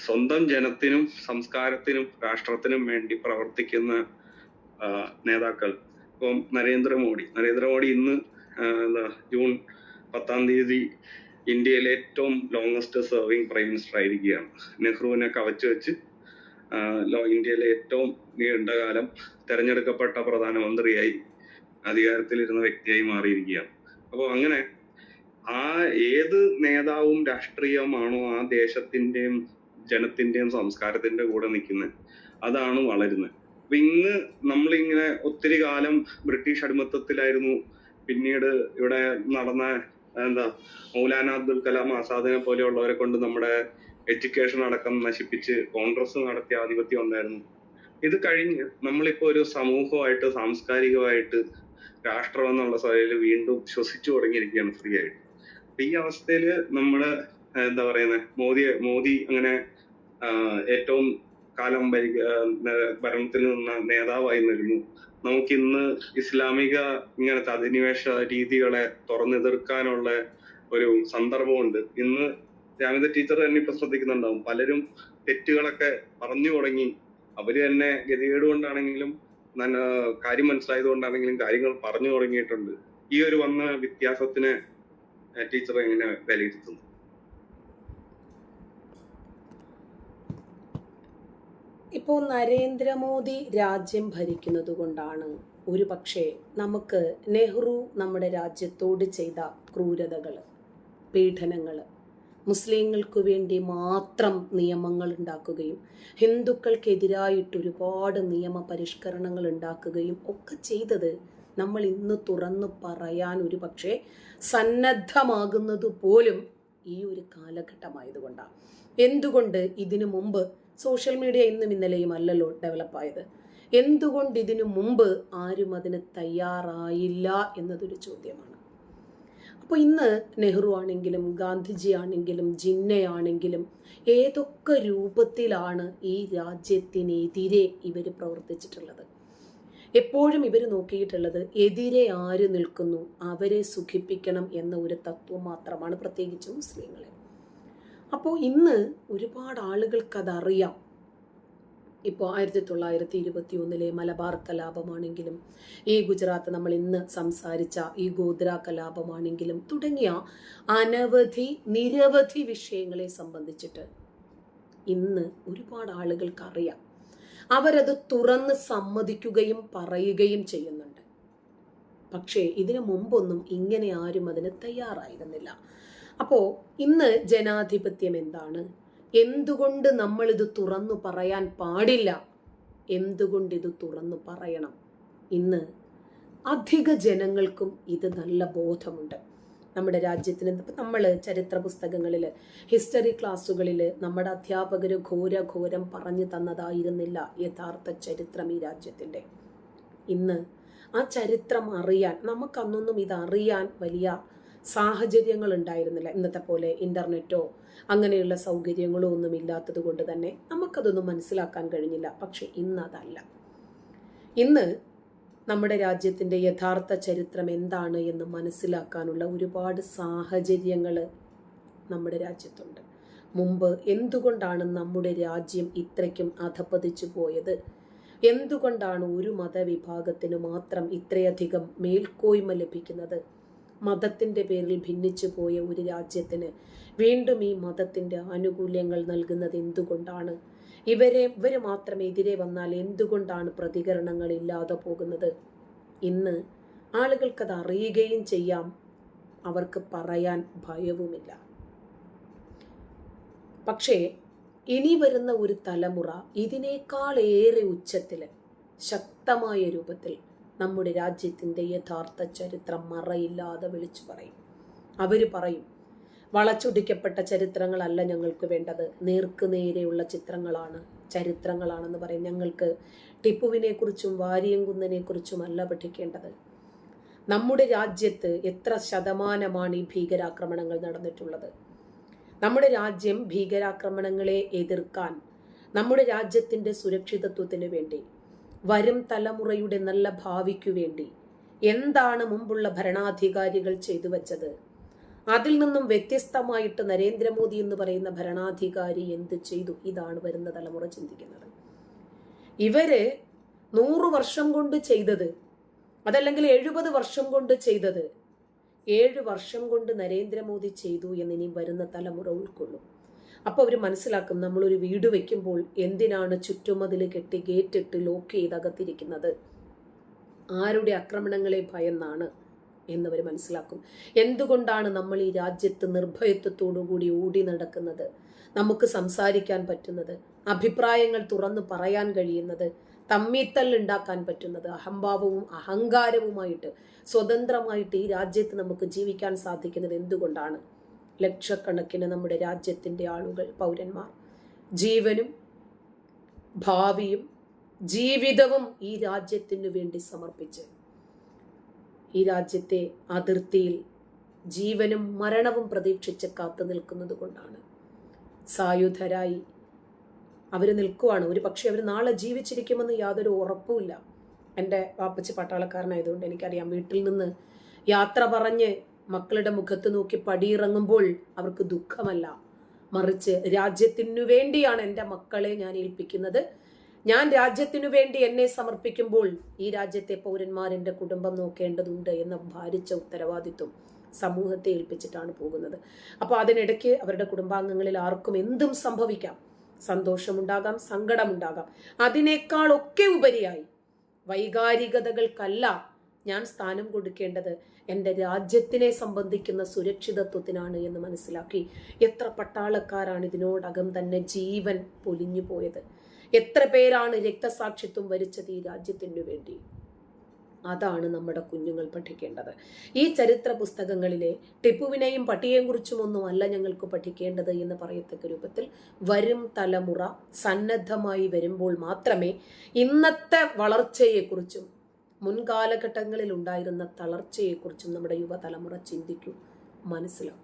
സ്വന്തം ജനത്തിനും സംസ്കാരത്തിനും രാഷ്ട്രത്തിനും വേണ്ടി പ്രവർത്തിക്കുന്ന നേതാക്കൾ. ഇപ്പം നരേന്ദ്രമോദി ഇന്ന് ജൂൺ 10 ഇന്ത്യയിലെ ഏറ്റവും ലോങ്സ്റ്റ് സെർവിങ് പ്രൈം മിനിസ്റ്റർ ആയിരിക്കുകയാണ്. നെഹ്റുവിനെ കവച്ചു വെച്ച് ഇന്ത്യയിലെ ഏറ്റവും നീണ്ടകാലം തെരഞ്ഞെടുക്കപ്പെട്ട പ്രധാനമന്ത്രിയായി അധികാരത്തിലിരുന്ന വ്യക്തിയായി മാറിയിരിക്കുകയാണ്. അപ്പോൾ അങ്ങനെ ഏത് നേതാവും രാഷ്ട്രീയമാണോ ആ ദേശത്തിന്റെയും ജനത്തിന്റെയും സംസ്കാരത്തിന്റെ കൂടെ നിൽക്കുന്നത്, അതാണ് വളരുന്നത്. അപ്പൊ ഇന്ന് നമ്മളിങ്ങനെ ഒത്തിരി കാലം ബ്രിട്ടീഷ് അടിമത്തത്തിലായിരുന്നു. പിന്നീട് ഇവിടെ നടന്ന മൗലാന അബ്ദുൽ കലാം ആസാദിനെ പോലെയുള്ളവരെ കൊണ്ട് നമ്മുടെ എഡ്യൂക്കേഷൻ അടക്കം നശിപ്പിച്ച് കോൺഗ്രസ് നടത്തിയ ആധിപത്യം ഉണ്ടായിരുന്നു. ഇത് കഴിഞ്ഞ് നമ്മളിപ്പോ ഒരു സമൂഹമായിട്ട് സാംസ്കാരികമായിട്ട് രാഷ്ട്രം എന്നുള്ള സ്ഥലയിൽ വീണ്ടും ശ്വസിച്ചു തുടങ്ങിയിരിക്കുകയാണ് ഫ്രീ ആയിട്ട്. ഈ അവസ്ഥയിൽ നമ്മള് മോദി അങ്ങനെ ഏറ്റവും കാലം ഭരണത്തിൽ നിന്ന നേതാവായി നിന്നു. നമുക്കിന്ന് ഇസ്ലാമിക ഇങ്ങനത്തെ അധിനിവേശ രീതികളെ തുറന്നെതിർക്കാനുള്ള ഒരു സന്ദർഭമുണ്ട്. ഇന്ന് ജാമിദ ടീച്ചർ തന്നെ ഇപ്പൊ ശ്രദ്ധിക്കുന്നുണ്ടാവും, പലരും തെറ്റുകളൊക്കെ പറഞ്ഞു തുടങ്ങി. അവര് തന്നെ ഗതികേട് കൊണ്ടാണെങ്കിലും കാര്യം മനസ്സിലായത് കൊണ്ടാണെങ്കിലും കാര്യങ്ങൾ പറഞ്ഞു തുടങ്ങിയിട്ടുണ്ട്. ഈ ഒരു വന്ന വ്യത്യാസത്തിനെ ടീച്ചർ എങ്ങനെ വിലയിരുത്തുന്നു? ഇപ്പോൾ നരേന്ദ്രമോദി രാജ്യം ഭരിക്കുന്നത് കൊണ്ടാണ് ഒരു പക്ഷേ നമുക്ക് നെഹ്റു നമ്മുടെ രാജ്യത്തോട് ചെയ്ത ക്രൂരതകൾ, പീഡനങ്ങൾ, മുസ്ലിങ്ങൾക്ക് വേണ്ടി മാത്രം നിയമങ്ങൾ ഉണ്ടാക്കുകയും ഹിന്ദുക്കൾക്കെതിരായിട്ട് ഒരുപാട് നിയമ പരിഷ്കരണങ്ങൾ ഉണ്ടാക്കുകയും ഒക്കെ ചെയ്തത് നമ്മൾ ഇന്ന് തുറന്നു പറയാൻ ഒരു പക്ഷേ സന്നദ്ധമാകുന്നത് പോലും ഈ ഒരു കാലഘട്ടമായതുകൊണ്ടാണ്. എന്തുകൊണ്ട് ഇതിനു മുമ്പ് സോഷ്യൽ മീഡിയ ഇന്നും ഇന്നലെയും അല്ലല്ലോ ഡെവലപ്പായത്? എന്തുകൊണ്ട് ഇതിനു മുമ്പ് ആരും അതിന് തയ്യാറായില്ല എന്നതൊരു ചോദ്യമാണ്. അപ്പോൾ ഇന്ന് നെഹ്റു ആണെങ്കിലും ഗാന്ധിജി ആണെങ്കിലും ജിന്നയാണെങ്കിലും ഏതൊക്കെ രൂപത്തിലാണ് ഈ രാജ്യത്തിനെതിരെ ഇവർ പ്രവർത്തിച്ചിട്ടുള്ളത്? എപ്പോഴും ഇവർ നോക്കിയിട്ടുള്ളത് എതിരെ ആര് നിൽക്കുന്നു അവരെ സുഖിപ്പിക്കണം എന്ന ഒരു തത്വം മാത്രമാണ്, പ്രത്യേകിച്ചും മുസ്ലിങ്ങളെ. അപ്പോൾ ഇന്ന് ഒരുപാട് ആളുകൾക്കതറിയാം. ഇപ്പോൾ 1921 മലബാർ കലാപമാണെങ്കിലും ഈ ഗുജറാത്ത് നമ്മൾ ഇന്ന് സംസാരിച്ച ഈ ഗോദ്ര കലാപമാണെങ്കിലും തുടങ്ങിയ നിരവധി വിഷയങ്ങളെ സംബന്ധിച്ചിട്ട് ഇന്ന് ഒരുപാട് ആളുകൾക്കറിയാം. അവരത് തുറന്ന് സമ്മതിക്കുകയും പറയുകയും ചെയ്യുന്നുണ്ട്. പക്ഷേ ഇതിനു മുമ്പൊന്നും ഇങ്ങനെ ആരും അതിന് തയ്യാറായിരുന്നില്ല. അപ്പോൾ ഇന്ന് ജനാധിപത്യം എന്താണ്? എന്തുകൊണ്ട് നമ്മളിത് തുറന്നു പറയാൻ പാടില്ല? എന്തുകൊണ്ട് ഇത് തുറന്നു പറയണം? ഇന്ന് അധിക ജനങ്ങൾക്കും ഇത് നല്ല ബോധമുണ്ട്. നമ്മുടെ രാജ്യത്തിന് നമ്മൾ ചരിത്ര പുസ്തകങ്ങളിൽ, ഹിസ്റ്ററി ക്ലാസ്സുകളിൽ നമ്മുടെ അധ്യാപകർ ഘോരം പറഞ്ഞു തന്നതായിരുന്നില്ല യഥാർത്ഥ ചരിത്രം ഈ രാജ്യത്തിൻ്റെ. ഇന്ന് ആ ചരിത്രം അറിയാൻ, നമുക്കന്നൊന്നും ഇതറിയാൻ വലിയ സാഹചര്യങ്ങൾ ഉണ്ടായിരുന്നില്ല. ഇന്നത്തെ പോലെ ഇൻ്റർനെറ്റോ അങ്ങനെയുള്ള സൗകര്യങ്ങളോ ഒന്നും ഇല്ലാത്തത് കൊണ്ട് തന്നെ നമുക്കതൊന്നും മനസ്സിലാക്കാൻ കഴിഞ്ഞില്ല. പക്ഷെ ഇന്നതല്ല. ഇന്ന് നമ്മുടെ രാജ്യത്തിൻ്റെ യഥാർത്ഥ ചരിത്രം എന്താണ് എന്ന് മനസ്സിലാക്കാനുള്ള ഒരുപാട് സാഹചര്യങ്ങൾ നമ്മുടെ രാജ്യത്തുണ്ട്. മുമ്പ് എന്തുകൊണ്ടാണ് നമ്മുടെ രാജ്യം ഇത്രയ്ക്കും അധപ്പതിച്ചു പോയത്? എന്തുകൊണ്ടാണ് ഒരു മതവിഭാഗത്തിന് മാത്രം ഇത്രയധികം മേൽക്കോയ്മ ലഭിക്കുന്നത്? മതത്തിൻ്റെ പേരിൽ ഭിന്നിച്ചു പോയ ഒരു രാജ്യത്തിന് വീണ്ടും ഈ മതത്തിൻ്റെ ആനുകൂല്യങ്ങൾ നൽകുന്നത് എന്തുകൊണ്ടാണ്? ഇവർ മാത്രം എതിരെ വന്നാൽ എന്തുകൊണ്ടാണ് പ്രതികരണങ്ങൾ ഇല്ലാതെ പോകുന്നത്? ഇന്ന് ആളുകൾക്കത് അറിയുകയും ചെയ്യാം, അവർക്ക് പറയാൻ ഭയവുമില്ല. പക്ഷേ ഇനി വരുന്ന ഒരു തലമുറ ഇതിനേക്കാളേറെ ഉച്ചത്തിൽ, ശക്തമായ രൂപത്തിൽ നമ്മുടെ രാജ്യത്തിൻ്റെ യഥാർത്ഥ ചരിത്രം മറയില്ലാതെ വിളിച്ചു പറയും. അവർ പറയും, വളച്ചൊടിക്കപ്പെട്ട ചരിത്രങ്ങളല്ല ഞങ്ങൾക്ക് വേണ്ടത്, നേർക്കുനേരെയുള്ള ചരിത്രങ്ങളാണെന്ന് പറയും. ഞങ്ങൾക്ക് ടിപ്പുവിനെക്കുറിച്ചും വാരിയംകുന്നനെക്കുറിച്ചുമല്ല പഠിക്കേണ്ടത്. നമ്മുടെ രാജ്യത്ത് എത്ര ശതമാനമാണ് ഈ ഭീകരാക്രമണങ്ങൾ നടന്നിട്ടുള്ളത്? നമ്മുടെ രാജ്യം ഭീകരാക്രമണങ്ങളെ എതിർക്കാൻ, നമ്മുടെ രാജ്യത്തിൻ്റെ സുരക്ഷിതത്വത്തിന് വേണ്ടി, വരും തലമുറയുടെ നല്ല ഭാവിക്കു വേണ്ടി എന്താണ് മുമ്പുള്ള ഭരണാധികാരികൾ ചെയ്തു വച്ചത്? അതിൽ നിന്നും വ്യത്യസ്തമായിട്ട് നരേന്ദ്രമോദി എന്ന് പറയുന്ന ഭരണാധികാരി എന്ത് ചെയ്തു? ഇതാണ് വരുന്ന തലമുറ ചിന്തിക്കുന്നത്. ഇവര് 100 വർഷം കൊണ്ട് ചെയ്തത്, അതല്ലെങ്കിൽ 70 വർഷം കൊണ്ട് ചെയ്തത്, 7 വർഷം കൊണ്ട് നരേന്ദ്രമോദി ചെയ്തു എന്ന് ഇനി വരുന്ന തലമുറ ഉൾക്കൊള്ളും. അപ്പോൾ അവർ മനസ്സിലാക്കും, നമ്മളൊരു വീട് വെക്കുമ്പോൾ എന്തിനാണ് ചുറ്റുമതിൽ കെട്ടി ഗേറ്റിട്ട് ലോക്ക് ചെയ്ത് അകത്തിരിക്കുന്നത്? ആരുടെ ആക്രമണങ്ങളെ ഭയന്നാണ് എന്നവർ മനസ്സിലാക്കും. എന്തുകൊണ്ടാണ് നമ്മൾ ഈ രാജ്യത്ത് നിർഭയത്വത്തോടുകൂടി ഓടി നടക്കുന്നത്, നമുക്ക് സംസാരിക്കാൻ പറ്റുന്നത്, അഭിപ്രായങ്ങൾ തുറന്നു പറയാൻ കഴിയുന്നത്, തമ്മിത്തല്ലുണ്ടാക്കാൻ പറ്റുന്നത്, അഹംഭാവവും അഹങ്കാരവുമായിട്ട് സ്വതന്ത്രമായിട്ട് ഈ രാജ്യത്ത് നമുക്ക് ജീവിക്കാൻ സാധിക്കുന്നത് എന്തുകൊണ്ടാണ്? ലക്ഷക്കണക്കിന് നമ്മുടെ രാജ്യത്തിൻ്റെ ആളുകൾ, പൗരന്മാർ ജീവനും ഭാവിയും ജീവിതവും ഈ രാജ്യത്തിനു വേണ്ടി സമർപ്പിച്ച് ഈ രാജ്യത്തെ അതിർത്തിയിൽ ജീവനും മരണവും പ്രതീക്ഷിച്ച് കാത്തു നിൽക്കുന്നത് കൊണ്ടാണ്. സായുധരായി അവർ നിൽക്കുവാണ്. ഒരു പക്ഷേ അവർ നാളെ ജീവിച്ചിരിക്കുമെന്ന് യാതൊരു ഉറപ്പുമില്ല. എൻ്റെ വാപ്പച്ചി പട്ടാളക്കാരനായതുകൊണ്ട് എനിക്കറിയാം, വീട്ടിൽ നിന്ന് യാത്ര പറഞ്ഞ് മക്കളുടെ മുഖത്ത് നോക്കി പടിയിറങ്ങുമ്പോൾ അവർക്ക് ദുഃഖമല്ല, മറിച്ച് രാജ്യത്തിനു വേണ്ടിയാണ് എൻ്റെ മക്കളെ ഞാൻ ഏൽപ്പിക്കുന്നത്, ഞാൻ രാജ്യത്തിനു വേണ്ടി എന്നെ സമർപ്പിക്കുമ്പോൾ ഈ രാജ്യത്തെ പൗരന്മാരെൻ്റെ കുടുംബം നോക്കേണ്ടതുണ്ട് എന്ന ഭാരിച്ച ഉത്തരവാദിത്വം സമൂഹത്തെ ഏൽപ്പിച്ചിട്ടാണ് പോകുന്നത്. അപ്പോൾ അതിനിടയ്ക്ക് അവരുടെ കുടുംബാംഗങ്ങളിൽ ആർക്കും എന്തും സംഭവിക്കാം. സന്തോഷമുണ്ടാകാം, സങ്കടമുണ്ടാകാം. അതിനേക്കാളൊക്കെ ഉപരിയായി വൈകാരികതകൾക്കല്ല ഞാൻ സ്ഥാനം കൊടുക്കേണ്ടത്, എൻ്റെ രാജ്യത്തിനെ സംബന്ധിക്കുന്ന സുരക്ഷിതത്വത്തിനാണ് എന്ന് മനസ്സിലാക്കി എത്ര പട്ടാളക്കാരാണ് ഇതിനോടകം തന്നെ ജീവൻ പൊലിഞ്ഞു പോയത്? എത്ര പേരാണ് രക്തസാക്ഷിത്വം വരിച്ചത് ഈ രാജ്യത്തിനു വേണ്ടി? അതാണ് നമ്മുടെ കുഞ്ഞുങ്ങൾ പഠിക്കേണ്ടത്. ഈ ചരിത്ര പുസ്തകങ്ങളിലെ ടിപ്പുവിനെയും പട്ടിയെയും കുറിച്ചുമൊന്നും അല്ല ഞങ്ങൾക്ക് പഠിക്കേണ്ടത് എന്ന് പറയത്തക്ക രൂപത്തിൽ വരും തലമുറ സന്നദ്ധമായി വരുമ്പോൾ മാത്രമേ ഇന്നത്തെ വളർച്ചയെക്കുറിച്ചും മുൻകാലഘട്ടങ്ങളിൽ ഉണ്ടായിരുന്ന തളർച്ചയെക്കുറിച്ചും നമ്മുടെ യുവതലമുറ ചിന്തിക്കൂ, മനസ്സിലാവും.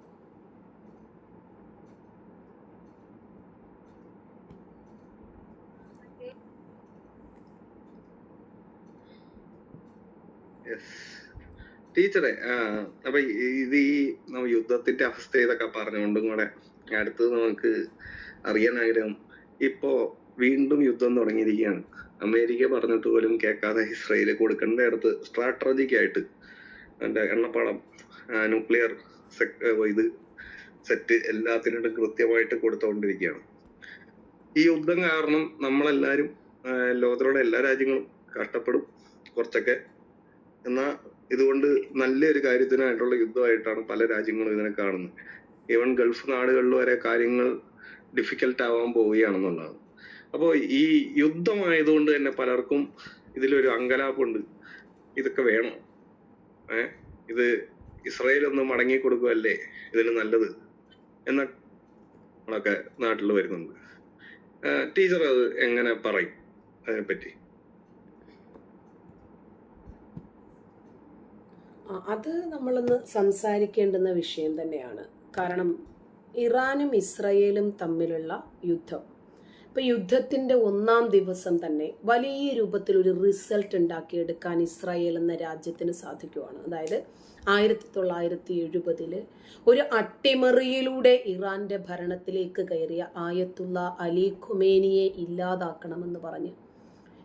ടീച്ചറെ, അപ്പൊ ഇത് ഈ യുദ്ധത്തിന്റെ അവസ്ഥ ഇതൊക്കെ പറഞ്ഞുകൊണ്ടും കൂടെ അടുത്തത് നമുക്ക് അറിയാൻ ആഗ്രഹം, ഇപ്പോ വീണ്ടും യുദ്ധം തുടങ്ങിയിരിക്കുകയാണ്. അമേരിക്ക പറഞ്ഞിട്ട് പോലും കേൾക്കാതെ ഇസ്രായേൽ കൊടുക്കേണ്ട അടുത്ത് സ്ട്രാറ്റജിക് ആയിട്ട് അതിന്റെ എണ്ണപ്പാടം, ന്യൂക്ലിയർ ഇത് സെറ്റ് എല്ലാത്തിനും കൃത്യമായിട്ട് കൊടുത്തുകൊണ്ടിരിക്കുകയാണ്. ഈ യുദ്ധം കാരണം നമ്മളെല്ലാരും, ലോകത്തിലുള്ള എല്ലാ രാജ്യങ്ങളും കഷ്ടപ്പെടും. കുറച്ചൊക്കെ എന്നാൽ ഇതുകൊണ്ട് നല്ലൊരു കാര്യത്തിനായിട്ടുള്ള യുദ്ധമായിട്ടാണ് പല രാജ്യങ്ങളും ഇതിനെ കാണുന്നത്. ഈവൻ ഗൾഫ് നാടുകളിൽ വരെ കാര്യങ്ങൾ ഡിഫിക്കൽട്ട് ആവാൻ പോവുകയാണെന്നുള്ളതാണ്. അപ്പോൾ ഈ യുദ്ധമായതുകൊണ്ട് തന്നെ പലർക്കും ഇതിലൊരു അങ്കലാപ്പുണ്ട്. ഇതൊക്കെ വേണോ? ഇത് ഇസ്രായേൽ ഒന്ന് മടങ്ങി കൊടുക്കുമല്ലേ ഇതിന് നല്ലത് എന്നൊക്കെ നാട്ടിൽ വരുന്നുണ്ട്. ടീച്ചർ അത് എങ്ങനെ പറയും അതിനെപ്പറ്റി? അത് നമ്മളൊന്ന് സംസാരിക്കേണ്ടുന്ന വിഷയം തന്നെയാണ്. കാരണം ഇറാനും ഇസ്രയേലും തമ്മിലുള്ള യുദ്ധം, ഇപ്പം യുദ്ധത്തിൻ്റെ 1-ാം ദിവസം തന്നെ വലിയ രൂപത്തിൽ ഒരു റിസൾട്ട് ഉണ്ടാക്കിയെടുക്കാൻ ഇസ്രായേൽ എന്ന രാജ്യത്തിന് സാധിക്കുവാണ്. അതായത് 1970 ഒരു അട്ടിമറിയിലൂടെ ഇറാന്റെ ഭരണത്തിലേക്ക് കയറിയ ആയത്തുള്ള അലി ഖുമേനിയെ ഇല്ലാതാക്കണമെന്ന് പറഞ്ഞ്,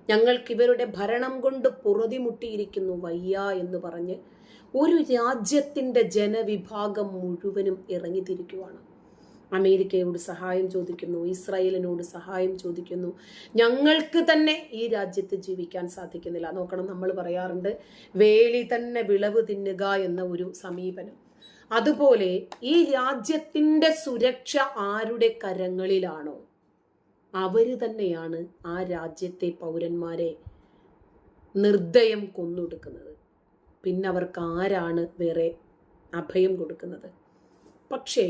ഞങ്ങൾക്ക് ഇവരുടെ ഭരണം കൊണ്ട് പൊറുതിമുട്ടിയിരിക്കുന്നു വയ്യ എന്ന് പറഞ്ഞ് ഒരു രാജ്യത്തിൻ്റെ ജനവിഭാഗം മുഴുവനും ഇറങ്ങിത്തിരിക്കുവാണ്. അമേരിക്കയോട് സഹായം ചോദിക്കുന്നു, ഇസ്രായേലിനോട് സഹായം ചോദിക്കുന്നു. ഞങ്ങൾക്ക് തന്നെ ഈ രാജ്യത്ത് ജീവിക്കാൻ സാധിക്കുന്നില്ല. നോക്കണം, നമ്മൾ പറയാറുണ്ട് വേലി തന്നെ വിളവ് തിന്നുക എന്ന ഒരു സമീപനം. അതുപോലെ ഈ രാജ്യത്തിൻ്റെ സുരക്ഷ ആരുടെ കരങ്ങളിലാണോ അവര് തന്നെയാണ് ആ രാജ്യത്തെ പൗരന്മാരെ നിർദ്ദയം കൊന്നൊടുക്കുന്നത്. പിന്നെ അവർക്ക് ആരാണ് വേറെ അഭയം കൊടുക്കുന്നത്? പക്ഷേ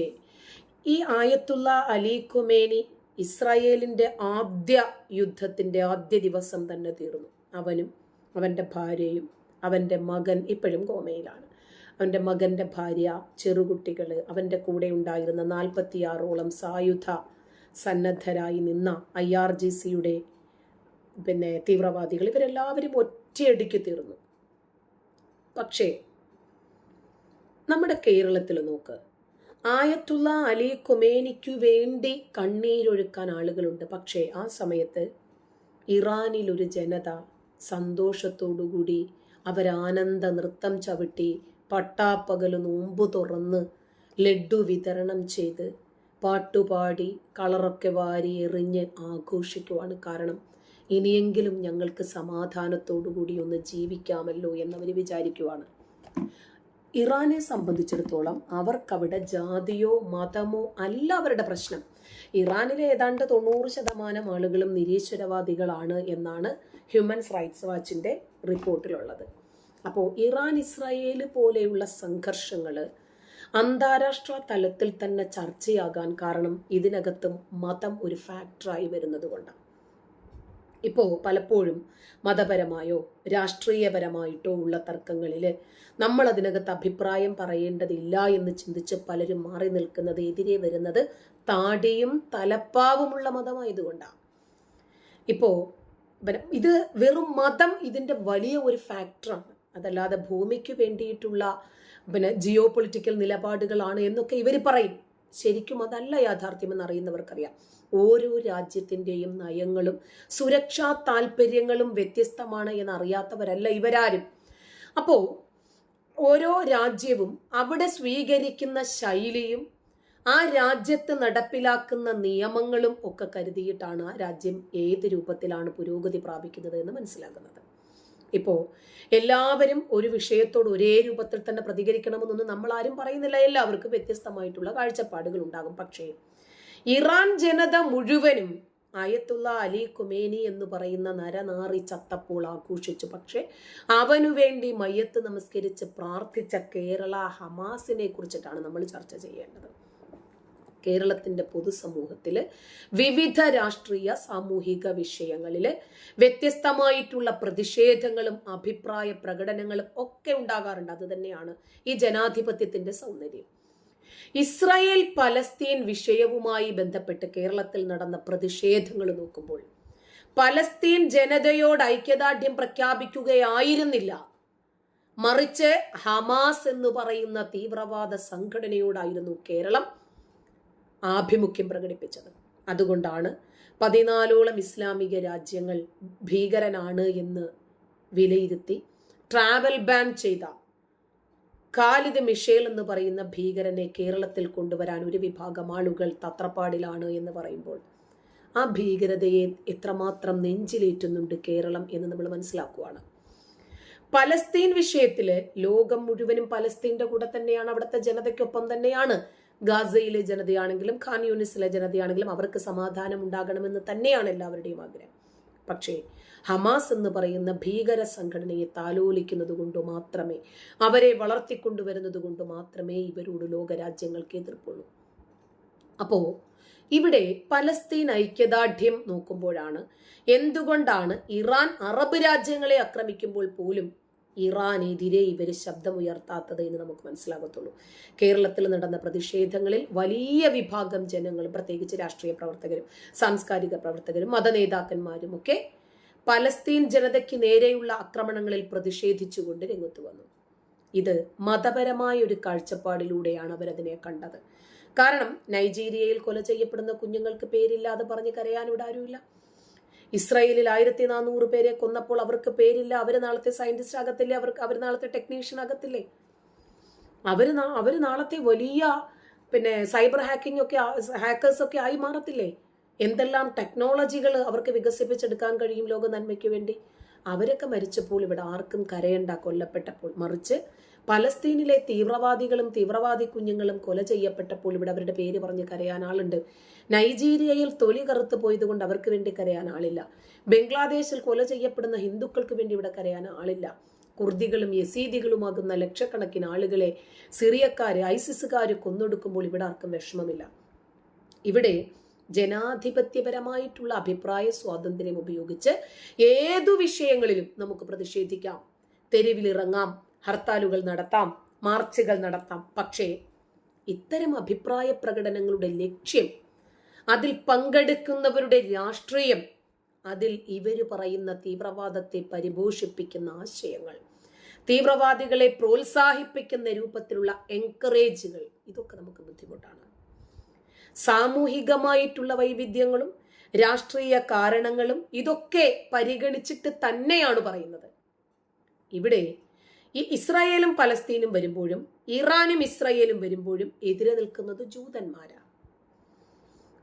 ഈ ആയത്തുള്ള അലി ഖുമേനി ഇസ്രായേലിൻ്റെ ആദ്യ യുദ്ധത്തിൻ്റെ ആദ്യ ദിവസം തന്നെ തീർന്നു. അവനും അവൻ്റെ ഭാര്യയും അവൻ്റെ മകൻ ഇപ്പോഴും കോമയിലാണ്. അവൻ്റെ മകൻ്റെ ഭാര്യ, ചെറുകുട്ടികൾ, അവൻ്റെ കൂടെ ഉണ്ടായിരുന്ന 46ഓളം സായുധ സന്നദ്ധരായി നിന്ന IRGCയുടെ തീവ്രവാദികൾ, ഇവരെല്ലാവരും ഒറ്റയടിക്ക് തീർന്നു. പക്ഷേ നമ്മുടെ കേരളത്തിൽ നോക്ക്, ആയത്തുള്ള അലി ഖുമേനിക്കു വേണ്ടി കണ്ണീരൊഴുക്കാൻ ആളുകളുണ്ട്. പക്ഷേ ആ സമയത്ത് ഇറാനിലൊരു ജനത സന്തോഷത്തോടുകൂടി അവരാനന്ദ നൃത്തം ചവിട്ടി പട്ടാപ്പകല് നോമ്പ് തുറന്ന് ലഡ്ഡു വിതരണം ചെയ്ത് പാട്ടുപാടി കളറൊക്കെ വാരി എറിഞ്ഞ് ആഘോഷിക്കുവാണ്. കാരണം ഇനിയെങ്കിലും ഞങ്ങൾക്ക് സമാധാനത്തോടുകൂടി ഒന്ന് ജീവിക്കാമല്ലോ എന്നവർ വിചാരിക്കുവാണ്. ഇറാനെ സംബന്ധിച്ചിടത്തോളം അവർക്കവിടെ ജാതിയോ മതമോ അല്ല അവരുടെ പ്രശ്നം. ഇറാനിലെ ഏതാണ്ട് 90% ആളുകളും നിരീശ്വരവാദികളാണ് എന്നാണ് ഹ്യൂമൻ റൈറ്റ്സ് വാച്ചിൻ്റെ റിപ്പോർട്ടിലുള്ളത്. അപ്പോൾ ഇറാൻ ഇസ്രായേൽ പോലെയുള്ള സംഘർഷങ്ങൾ അന്താരാഷ്ട്ര തലത്തിൽ തന്നെ ചർച്ചയാകാൻ കാരണം ഇതിനകത്തും മതം ഒരു ഫാക്ടറായി വരുന്നത് കൊണ്ടാണ്. ഇപ്പോൾ പലപ്പോഴും മതപരമായോ രാഷ്ട്രീയപരമായിട്ടോ ഉള്ള തർക്കങ്ങളിൽ നമ്മൾ അതിനകത്ത് അഭിപ്രായം പറയേണ്ടതില്ല എന്ന് ചിന്തിച്ച് പലരും മാറി നിൽക്കുന്നത്, എതിരെ വരുന്നത് താടിയും തലപ്പാവുമുള്ള മതമായതുകൊണ്ടാണ്. ഇപ്പോൾ ഇത് വെറും മതം ഇതിൻ്റെ വലിയ ഒരു ഫാക്ടറാണ്. അതല്ലാതെ ഭൂമിക്ക് വേണ്ടിയിട്ടുള്ള ജിയോ പൊളിറ്റിക്കൽ നിലപാടുകളാണ് എന്നൊക്കെ ഇവർ പറയും. ശരിക്കും അതല്ല യാഥാർത്ഥ്യമെന്ന് അറിയുന്നവർക്കറിയാം. ഓരോ രാജ്യത്തിൻ്റെയും നയങ്ങളും സുരക്ഷാ താല്പര്യങ്ങളും വ്യത്യസ്തമാണ് എന്നറിയാത്തവരല്ല ഇവരാരും. അപ്പോൾ ഓരോ രാജ്യവും അവിടെ സ്വീകരിക്കുന്ന ശൈലിയും ആ രാജ്യത്ത് നടപ്പിലാക്കുന്ന നിയമങ്ങളും ഒക്കെ കരുതിയിട്ടാണ് ആ രാജ്യം ഏത് രൂപത്തിലാണ് പുരോഗതി പ്രാപിക്കുന്നത് എന്ന് മനസ്സിലാക്കുന്നത്. ഇപ്പോൾ എല്ലാവരും ഒരു വിഷയത്തോട് ഒരേ രൂപത്തിൽ തന്നെ പ്രതികരിക്കണമെന്നൊന്നും നമ്മൾ ആരും പറയുന്നില്ല. എല്ലാവർക്കും വ്യത്യസ്തമായിട്ടുള്ള കാഴ്ചപ്പാടുകൾ ഉണ്ടാകും. പക്ഷേ ഇറാൻ ജനത മുഴുവനും ആയത്തുള്ള അലി ഖുമേനി എന്ന് പറയുന്ന നരനാറി ചത്തപ്പോൾ ആഘോഷിച്ചു. പക്ഷെ അവനു വേണ്ടി മയ്യത്ത് നമസ്കരിച്ച് പ്രാർത്ഥിച്ച കേരള ഹമാസിനെ കുറിച്ചിട്ടാണ് നമ്മൾ ചർച്ച ചെയ്യേണ്ടത്. കേരളത്തിൻ്റെ പൊതുസമൂഹത്തിൽ വിവിധ രാഷ്ട്രീയ സാമൂഹിക വിഷയങ്ങളിൽ വ്യത്യസ്തമായിട്ടുള്ള പ്രതിഷേധങ്ങളും അഭിപ്രായ പ്രകടനങ്ങളും ഒക്കെ ഉണ്ടാകാറുണ്ട്. അത് തന്നെയാണ് ഈ ജനാധിപത്യത്തിൻ്റെ സൗന്ദര്യം. ഇസ്രായേൽ പലസ്തീൻ വിഷയവുമായി ബന്ധപ്പെട്ട് കേരളത്തിൽ നടന്ന പ്രതിഷേധങ്ങൾ നോക്കുമ്പോൾ പലസ്തീൻ ജനതയോട് ഐക്യദാർഢ്യം പ്രഖ്യാപിക്കുകയായിരുന്നില്ല, മറിച്ച് ഹമാസ് എന്ന് പറയുന്ന തീവ്രവാദ സംഘടനയോടായിരുന്നു കേരളം ആഭിമുഖ്യം പ്രകടിപ്പിച്ചത്. അതുകൊണ്ടാണ് 14ഓളം ഇസ്ലാമിക രാജ്യങ്ങൾ ഭീകരനാണ് എന്ന് വിലയിരുത്തി ട്രാവൽ ബാൻ ചെയ്ത ഖാലിദ് മിഷേൽ എന്ന് പറയുന്ന ഭീകരനെ കേരളത്തിൽ കൊണ്ടുവരാൻ ഒരു വിഭാഗം ആളുകൾ തത്രപ്പാടിലാണ് എന്ന് പറയുമ്പോൾ ആ ഭീകരതയെ എത്രമാത്രം നെഞ്ചിലേറ്റുന്നുണ്ട് കേരളം എന്ന് നമ്മൾ മനസ്സിലാക്കുകയാണ്. പലസ്തീൻ വിഷയത്തില് ലോകം മുഴുവനും പലസ്തീന്റെ കൂടെ തന്നെയാണ്, അവിടുത്തെ ജനതയ്ക്കൊപ്പം തന്നെയാണ്. ഗാസയിലെ ജനതയാണെങ്കിലും ഖാൻ യൂണിസിലെ ജനതയാണെങ്കിലും അവർക്ക് സമാധാനം ഉണ്ടാകണമെന്ന് തന്നെയാണ് എല്ലാവരുടെയും ആഗ്രഹം. പക്ഷേ ഹമാസ് എന്ന് പറയുന്ന ഭീകര സംഘടനയെ താലോലിക്കുന്നത് കൊണ്ട് മാത്രമേ, അവരെ വളർത്തിക്കൊണ്ടുവരുന്നത് കൊണ്ട് മാത്രമേ ഇവരോട് ലോകരാജ്യങ്ങൾക്ക് എതിർപ്പുള്ളൂ. അപ്പോ ഇവിടെ പലസ്തീൻ ഐക്യദാർഢ്യം നോക്കുമ്പോഴാണ് എന്തുകൊണ്ടാണ് ഇറാൻ അറബ് രാജ്യങ്ങളെ ആക്രമിക്കുമ്പോൾ പോലും ഇറാനെതിരെ ഇവർ ശബ്ദമുയർത്താത്തത് എന്ന് നമുക്ക് മനസ്സിലാകത്തുള്ളൂ. കേരളത്തിൽ നടന്ന പ്രതിഷേധങ്ങളിൽ വലിയ വിഭാഗം ജനങ്ങളും, പ്രത്യേകിച്ച് രാഷ്ട്രീയ പ്രവർത്തകരും സാംസ്കാരിക പ്രവർത്തകരും മതനേതാക്കന്മാരും ഒക്കെ പലസ്തീൻ ജനതയ്ക്ക് നേരെയുള്ള ആക്രമണങ്ങളിൽ പ്രതിഷേധിച്ചുകൊണ്ട് രംഗത്ത് വന്നു. ഇത് മതപരമായ ഒരു കാഴ്ചപ്പാടിലൂടെയാണ് അവരതിനെ കണ്ടത്. കാരണം നൈജീരിയയിൽ കൊല ചെയ്യപ്പെടുന്ന കുഞ്ഞുങ്ങൾക്ക് പേരില്ലാതെ പറഞ്ഞ് കരയാൻ ഇവിടെ ആരുമില്ല. ഇസ്രായേലിൽ 1400 പേരെ കൊന്നപ്പോൾ അവർക്ക് പേരില്ല. അവര് നാളത്തെ സയന്റിസ്റ്റ് ആകത്തില്ലേ? അവർ നാളത്തെ ടെക്നീഷ്യൻ ആകത്തില്ലേ? അവര് നാളത്തെ വലിയ സൈബർ ഹാക്കേഴ്സ് ഒക്കെ ആയി മാറത്തില്ലേ? എന്തെല്ലാം ടെക്നോളജികൾ അവർക്ക് വികസിപ്പിച്ചെടുക്കാൻ കഴിയും ലോക നന്മയ്ക്ക് വേണ്ടി. അവരൊക്കെ മരിച്ചപ്പോൾ ഇവിടെ ആർക്കും കരയണ്ട കൊല്ലപ്പെട്ടപ്പോൾ. മറിച്ച് പലസ്തീനിലെ തീവ്രവാദികളും തീവ്രവാദി കുഞ്ഞുങ്ങളും കൊല ചെയ്യപ്പെട്ടപ്പോൾ ഇവിടെ അവരുടെ പേര് പറഞ്ഞ് കരയാൻ ആളുണ്ട്. നൈജീരിയയിൽ തൊലി കറുത്ത് പോയത് കൊണ്ട് അവർക്ക് വേണ്ടി കരയാൻ ആളില്ല. ബംഗ്ലാദേശിൽ കൊല ചെയ്യപ്പെടുന്ന ഹിന്ദുക്കൾക്ക് വേണ്ടി ഇവിടെ കരയാൻ ആളില്ല. കുർദികളും യസീദികളുമാകുന്ന ലക്ഷക്കണക്കിന് ആളുകളെ സിറിയക്കാര് ഐസിസുകാര് കൊന്നൊടുക്കുമ്പോൾ ഇവിടെ ആർക്കും വിഷമമില്ല. ഇവിടെ ജനാധിപത്യപരമായിട്ടുള്ള അഭിപ്രായ സ്വാതന്ത്ര്യം ഉപയോഗിച്ച് ഏതു വിഷയങ്ങളിലും നമുക്ക് പ്രതിഷേധിക്കാം, തെരുവിലിറങ്ങാം, ഹർത്താലുകൾ നടത്താം, മാർച്ചുകൾ നടത്താം. പക്ഷേ ഇത്തരം അഭിപ്രായ പ്രകടനങ്ങളുടെ ലക്ഷ്യം, അതിൽ പങ്കെടുക്കുന്നവരുടെ രാഷ്ട്രീയം, അതിൽ ഇവര് പറയുന്ന തീവ്രവാദത്തെ പരിപോഷിപ്പിക്കുന്ന ആശയങ്ങൾ, തീവ്രവാദികളെ പ്രോത്സാഹിപ്പിക്കുന്ന രൂപത്തിലുള്ള എൻകറേജുകൾ, ഇതൊക്കെ നമുക്ക് ബുദ്ധിമുട്ടാണ്. സാമൂഹികമായിട്ടുള്ള വൈവിധ്യങ്ങളും രാഷ്ട്രീയ കാരണങ്ങളും ഇതൊക്കെ പരിഗണിച്ചിട്ട് തന്നെയാണ് പറയുന്നത്. ഇവിടെ ഈ ഇസ്രായേലും പലസ്തീനും വരുമ്പോഴും ഇറാനും ഇസ്രായേലും വരുമ്പോഴും എതിരെ നിൽക്കുന്നത് ജൂതന്മാരാണ്.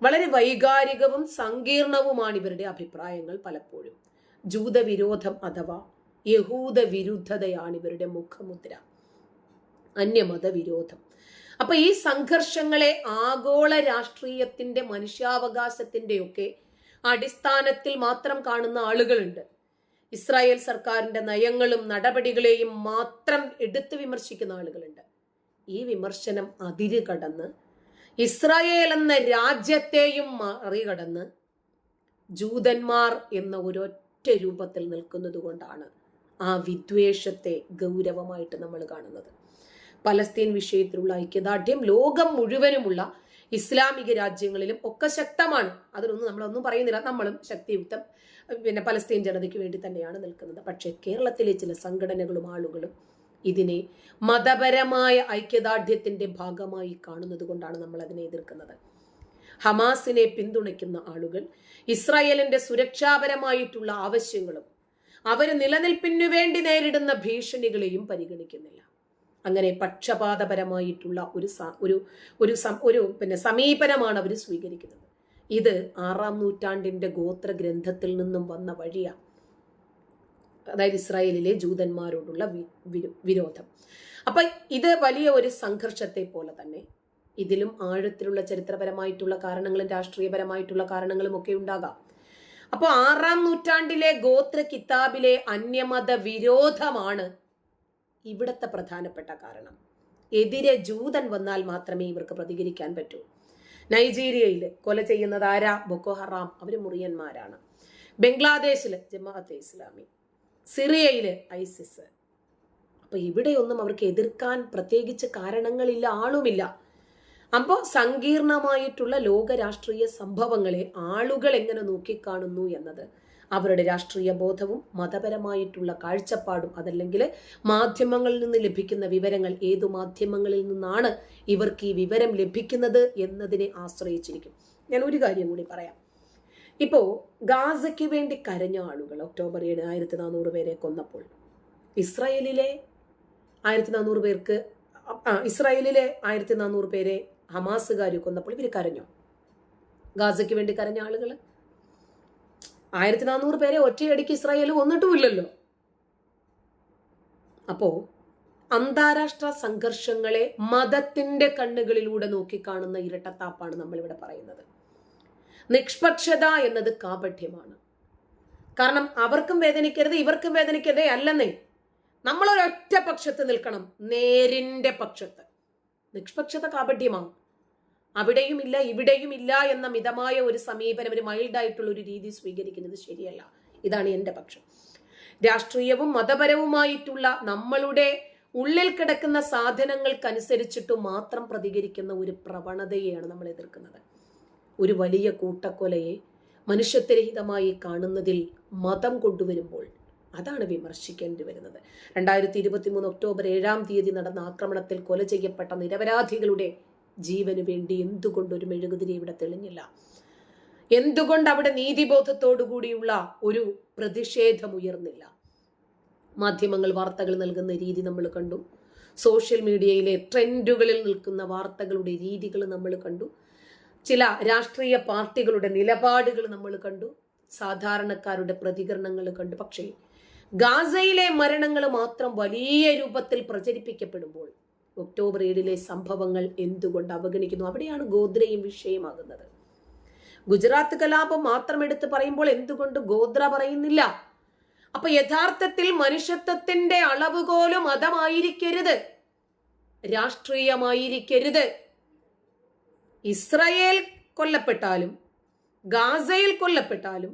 വളരെ വൈകാരികവും സങ്കീർണവുമാണ് ഇവരുടെ അഭിപ്രായങ്ങൾ. പലപ്പോഴും ജൂതവിരോധം അഥവാ യഹൂദ വിരുദ്ധതയാണ് ഇവരുടെ മുഖമുദ്ര, അന്യമത വിരോധം. അപ്പൊ ഈ സംഘർഷങ്ങളെ ആഗോള രാഷ്ട്രീയത്തിന്റെ മനുഷ്യാവകാശത്തിന്റെ ഒക്കെ അടിസ്ഥാനത്തിൽ മാത്രം കാണുന്ന ആളുകളുണ്ട്. ഇസ്രായേൽ സർക്കാരിന്റെ നയങ്ങളും നടപടികളെയും മാത്രം എടുത്തു വിമർശിക്കുന്ന ആളുകളുണ്ട്. ഈ വിമർശനം അതിര് കടന്ന് ഇസ്രായേൽ എന്ന രാജ്യത്തെയും മറികടന്ന് ജൂതന്മാർ എന്ന ഒരൊറ്റ രൂപത്തിൽ നിൽക്കുന്നത് കൊണ്ടാണ് ആ വിദ്വേഷത്തെ ഗൗരവമായിട്ട് നമ്മൾ കാണുന്നത്. പലസ്തീൻ വിഷയത്തിലുള്ള ഐക്യദാർഢ്യം ലോകം മുഴുവനുമുള്ള ഇസ്ലാമിക രാജ്യങ്ങളിലും ഒക്കെ ശക്തമാണ്. അതിനൊന്നും നമ്മളൊന്നും പറയുന്നില്ല. നമ്മളും ശക്തിയുക്തം പലസ്തീൻ ജനതയ്ക്ക് വേണ്ടി തന്നെയാണ് നിൽക്കുന്നത്. പക്ഷേ കേരളത്തിലെ ചില സംഘടനകളും ആളുകളും ഇതിനെ മതപരമായ ഐക്യദാർഢ്യത്തിന്റെ ഭാഗമായി കാണുന്നത് കൊണ്ടാണ് നമ്മൾ അതിനെ എതിർക്കുന്നത്. ഹമാസിനെ പിന്തുണയ്ക്കുന്ന ആളുകൾ ഇസ്രായേലിന്റെ സുരക്ഷാപരമായിട്ടുള്ള ആവശ്യങ്ങളും അവര് നിലനിൽപ്പിനു വേണ്ടി നേരിടുന്ന ഭീഷണികളെയും പരിഗണിക്കുന്നില്ല. അങ്ങനെ പക്ഷപാതപരമായിട്ടുള്ള ഒരു സമീപനമാണ് അവർ സ്വീകരിക്കുന്നത്. ഇത് 6-ാം നൂറ്റാണ്ടിന്റെ ഗോത്ര ഗ്രന്ഥത്തിൽ നിന്നും വന്ന വഴിയാണ്. അതായത് ഇസ്രായേലിലെ ജൂതന്മാരോടുള്ള വിരോധം. അപ്പൊ ഇത് വലിയ ഒരു സംഘർഷത്തെ പോലെ തന്നെ ഇതിലും ആഴത്തിലുള്ള ചരിത്രപരമായിട്ടുള്ള കാരണങ്ങളും രാഷ്ട്രീയപരമായിട്ടുള്ള കാരണങ്ങളും ഒക്കെ ഉണ്ടാകാം. അപ്പൊ 6-ാം നൂറ്റാണ്ടിലെ ഗോത്ര കിതാബിലെ അന്യമത വിരോധമാണ് ഇവിടത്തെ പ്രധാനപ്പെട്ട കാരണം. എതിരെ ജൂതൻ വന്നാൽ മാത്രമേ ഇവർക്ക് പ്രതികരിക്കാൻ പറ്റൂ. നൈജീരിയയിൽ കൊല ചെയ്യുന്നത് ആരാ? ബൊക്കോ ഹറാം, അവര് മുറിയന്മാരാണ്. ബംഗ്ലാദേശില് ജമാഅത്തെ ഇസ്ലാമി, സിറിയയില് ഐസിസ്. അപ്പൊ ഇവിടെയൊന്നും അവർക്ക് എതിർക്കാൻ പ്രത്യേകിച്ച് കാരണങ്ങളില്ല, ആളുമില്ല. അപ്പോൾ സങ്കീർണമായിട്ടുള്ള ലോക രാഷ്ട്രീയ സംഭവങ്ങളെ ആളുകൾ എങ്ങനെ നോക്കിക്കാണുന്നു എന്നത് അവരുടെ രാഷ്ട്രീയ ബോധവും മതപരമായിട്ടുള്ള കാഴ്ചപ്പാടും, അതല്ലെങ്കിൽ മാധ്യമങ്ങളിൽ നിന്ന് ലഭിക്കുന്ന വിവരങ്ങൾ, ഏതു മാധ്യമങ്ങളിൽ നിന്നാണ് ഇവർക്ക് ഈ വിവരം ലഭിക്കുന്നത് എന്നതിനെ ആശ്രയിച്ചിരിക്കും. ഞാൻ ഒരു കാര്യം കൂടി പറയാം. ഇപ്പോ ഗാസയ്ക്ക് വേണ്ടി കരഞ്ഞ ആളുകൾ ഒക്ടോബർ 7 1400 പേരെ കൊന്നപ്പോൾ ഇസ്രായേലിലെ 1400 പേർക്ക് ഇസ്രായേലിലെ 1400 പേരെ ഹമാസുകാർ കൊന്നപ്പോൾ ഇവർ കരഞ്ഞോ? ഗാസയ്ക്ക് വേണ്ടി കരഞ്ഞ ആളുകൾ 1400 പേരെ ഒറ്റയടിക്ക് ഇസ്രായേൽ കൊന്നിട്ടുമില്ലല്ലോ. അപ്പോൾ അന്താരാഷ്ട്ര സംഘർഷങ്ങളെ മതത്തിന്റെ കണ്ണുകളിലൂടെ നോക്കിക്കാണുന്ന ഇരട്ടത്താപ്പാണ് നമ്മളിവിടെ പറയുന്നത്. നിഷ്പക്ഷത എന്നത് കാപഠ്യമാണ്. കാരണം അവർക്കും വേദനിക്കരുത് ഇവർക്കും വേദനിക്കരുതേ അല്ലെന്നേ, നമ്മളൊരൊറ്റ പക്ഷത്ത് നിൽക്കണം, നേരിന്റെ പക്ഷത്ത്. നിഷ്പക്ഷത കാപഠ്യമാണ്. അവിടെയും ഇല്ല ഇവിടെയും ഇല്ല എന്ന മിതമായ ഒരു സമീപനം, ഒരു മൈൽഡായിട്ടുള്ള ഒരു രീതി സ്വീകരിക്കുന്നത് ശരിയല്ല. ഇതാണ് എൻ്റെ പക്ഷം. രാഷ്ട്രീയവും മതപരവുമായിട്ടുള്ള നമ്മളുടെ ഉള്ളിൽ കിടക്കുന്ന സാധനങ്ങൾക്കനുസരിച്ചിട്ട് മാത്രം പ്രതികരിക്കുന്ന ഒരു പ്രവണതയെയാണ് നമ്മൾ എതിർക്കുന്നത്. ഒരു വലിയ കൂട്ടക്കൊലയെ മനുഷ്യത്വരഹിതമായി കാണുന്നതിൽ മതം കൊണ്ടുവരുമ്പോൾ അതാണ് വിമർശിക്കേണ്ടി വരുന്നത്. 2023 ഒക്ടോബർ 7 നടന്ന ആക്രമണത്തിൽ കൊല ചെയ്യപ്പെട്ട നിരപരാധികളുടെ ജീവന് വേണ്ടി എന്തുകൊണ്ട് ഒരു മെഴുകുതിരി ഇവിടെ തെളിഞ്ഞില്ല? എന്തുകൊണ്ട് അവിടെ നീതിബോധത്തോടു കൂടിയുള്ള ഒരു പ്രതിഷേധം ഉയർന്നില്ല? മാധ്യമങ്ങൾ വാർത്തകൾ നൽകുന്ന രീതി നമ്മൾ കണ്ടു. സോഷ്യൽ മീഡിയയിലെ ട്രെൻഡുകളിൽ നിൽക്കുന്ന വാർത്തകളുടെ രീതികൾ നമ്മൾ കണ്ടു. ചില രാഷ്ട്രീയ പാർട്ടികളുടെ നിലപാടുകൾ നമ്മൾ കണ്ടു. സാധാരണക്കാരുടെ പ്രതികരണങ്ങൾ കണ്ടു. പക്ഷേ ഗാസയിലെ മരണങ്ങൾ മാത്രം വലിയ രൂപത്തിൽ പ്രചരിപ്പിക്കപ്പെടുമ്പോൾ ഒക്ടോബർ 7 സംഭവങ്ങൾ എന്തുകൊണ്ട് അവഗണിക്കുന്നു? അവിടെയാണ് ഗോദ്രയും വിഷയമാകുന്നത്. ഗുജറാത്ത് കലാപം മാത്രം എടുത്ത് പറയുമ്പോൾ എന്തുകൊണ്ട് ഗോദ്ര പറയുന്നില്ല? അപ്പൊ യഥാർത്ഥത്തിൽ മനുഷ്യത്വത്തിന്റെ അളവുകോലും മതമായിരിക്കരുത്, രാഷ്ട്രീയമായിരിക്കരുത്. ഇസ്രായേൽ കൊല്ലപ്പെട്ടാലും ഗാസയിൽ കൊല്ലപ്പെട്ടാലും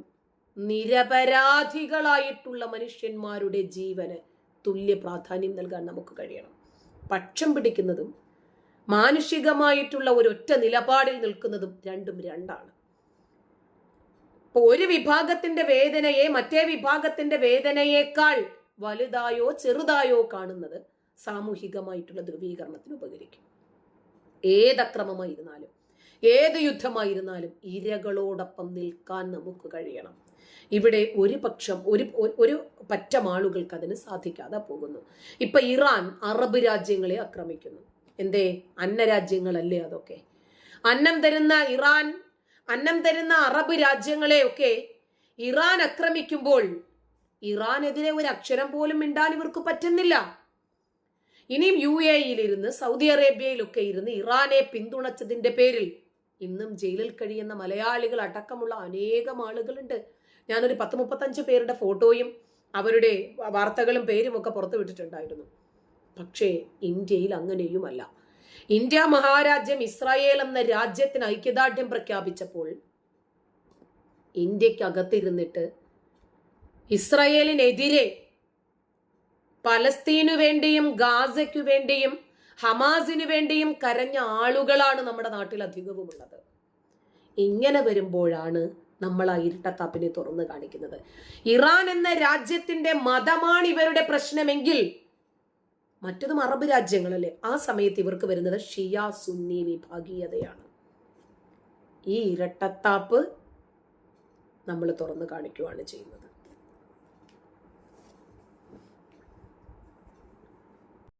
നിരപരാധികളായിട്ടുള്ള മനുഷ്യന്മാരുടെ ജീവന് തുല്യ പ്രാധാന്യം നൽകാൻ നമുക്ക് കഴിയണം. പക്ഷം പിടിക്കുന്നതും മാനുഷികമായിട്ടുള്ള ഒരൊറ്റ നിലപാടിൽ നിൽക്കുന്നതും രണ്ടും രണ്ടാണ്. ഇപ്പൊ ഒരു വിഭാഗത്തിന്റെ വേദനയെ മറ്റേ വിഭാഗത്തിന്റെ വേദനയേക്കാൾ വലുതായോ ചെറുതായോ കാണുന്നത് സാമൂഹികമായിട്ടുള്ള ധ്രുവീകരണത്തിന് ഉപകരിക്കും. ഏതക്രമമായിരുന്നാലും ഏത് യുദ്ധമായിരുന്നാലും ഇരകളോടൊപ്പം നിൽക്കാൻ നമുക്ക് കഴിയണം. ഇവിടെ ഒരു പക്ഷം ഒരു പറ്റം ആളുകൾക്ക് അതിന് സാധിക്കാതെ പോകുന്നു. ഇപ്പൊ ഇറാൻ അറബ് രാജ്യങ്ങളെ ആക്രമിക്കുന്നു. എന്തേ? അന്നരാജ്യങ്ങളല്ലേ അതൊക്കെ? അന്നം തരുന്ന അറബ് രാജ്യങ്ങളെയൊക്കെ ഇറാൻ ആക്രമിക്കുമ്പോൾ ഇറാനെതിരെ ഒരു അക്ഷരം പോലും മിണ്ടാൻ ഇവർക്ക് പറ്റുന്നില്ല. ഇനിയും UAE ഇരുന്ന് സൗദി അറേബ്യയിലൊക്കെ ഇരുന്ന് ഇറാനെ പിന്തുണച്ചതിന്റെ പേരിൽ ഇന്നും ജയിലിൽ കഴിയുന്ന മലയാളികൾ അടക്കമുള്ള അനേകം ആളുകളുണ്ട്. ഞാനൊരു 10-35 പേരുടെ ഫോട്ടോയും അവരുടെ വാർത്തകളും പേരും ഒക്കെ പുറത്തു വിട്ടിട്ടുണ്ടായിരുന്നു. പക്ഷേ ഇന്ത്യയിൽ അങ്ങനെയുമല്ല. ഇന്ത്യ മഹാരാജ്യം ഇസ്രായേൽ എന്ന രാജ്യത്തിന് ഐക്യദാർഢ്യം പ്രഖ്യാപിച്ചപ്പോൾ ഇന്ത്യക്കകത്തിരുന്നിട്ട് ഇസ്രായേലിനെതിരെ പലസ്തീനു വേണ്ടിയും ഗാസയ്ക്കു വേണ്ടിയും ഹമാസിനു വേണ്ടിയും കരഞ്ഞ ആളുകളാണ് നമ്മുടെ നാട്ടിൽ അധികവുമുള്ളത്. ഇങ്ങനെ വരുമ്പോഴാണ് നമ്മൾ ആ ഇരട്ടത്താപ്പിനെ തുറന്നു കാണിക്കുന്നത്. ഇറാൻ എന്ന രാജ്യത്തിന്റെ മതമാണ് ഇവരുടെ പ്രശ്നമെങ്കിൽ മറ്റതും അറബ് രാജ്യങ്ങളല്ലേ? ആ സമയത്ത് ഇവർക്ക് വരുന്നത് ഷിയ സുന്നി വിഭാഗീയതയാണ്. ഈ ഇരട്ടത്താപ്പ് നമ്മൾ തുറന്നു കാണിക്കുകയാണ് ചെയ്യുന്നത്.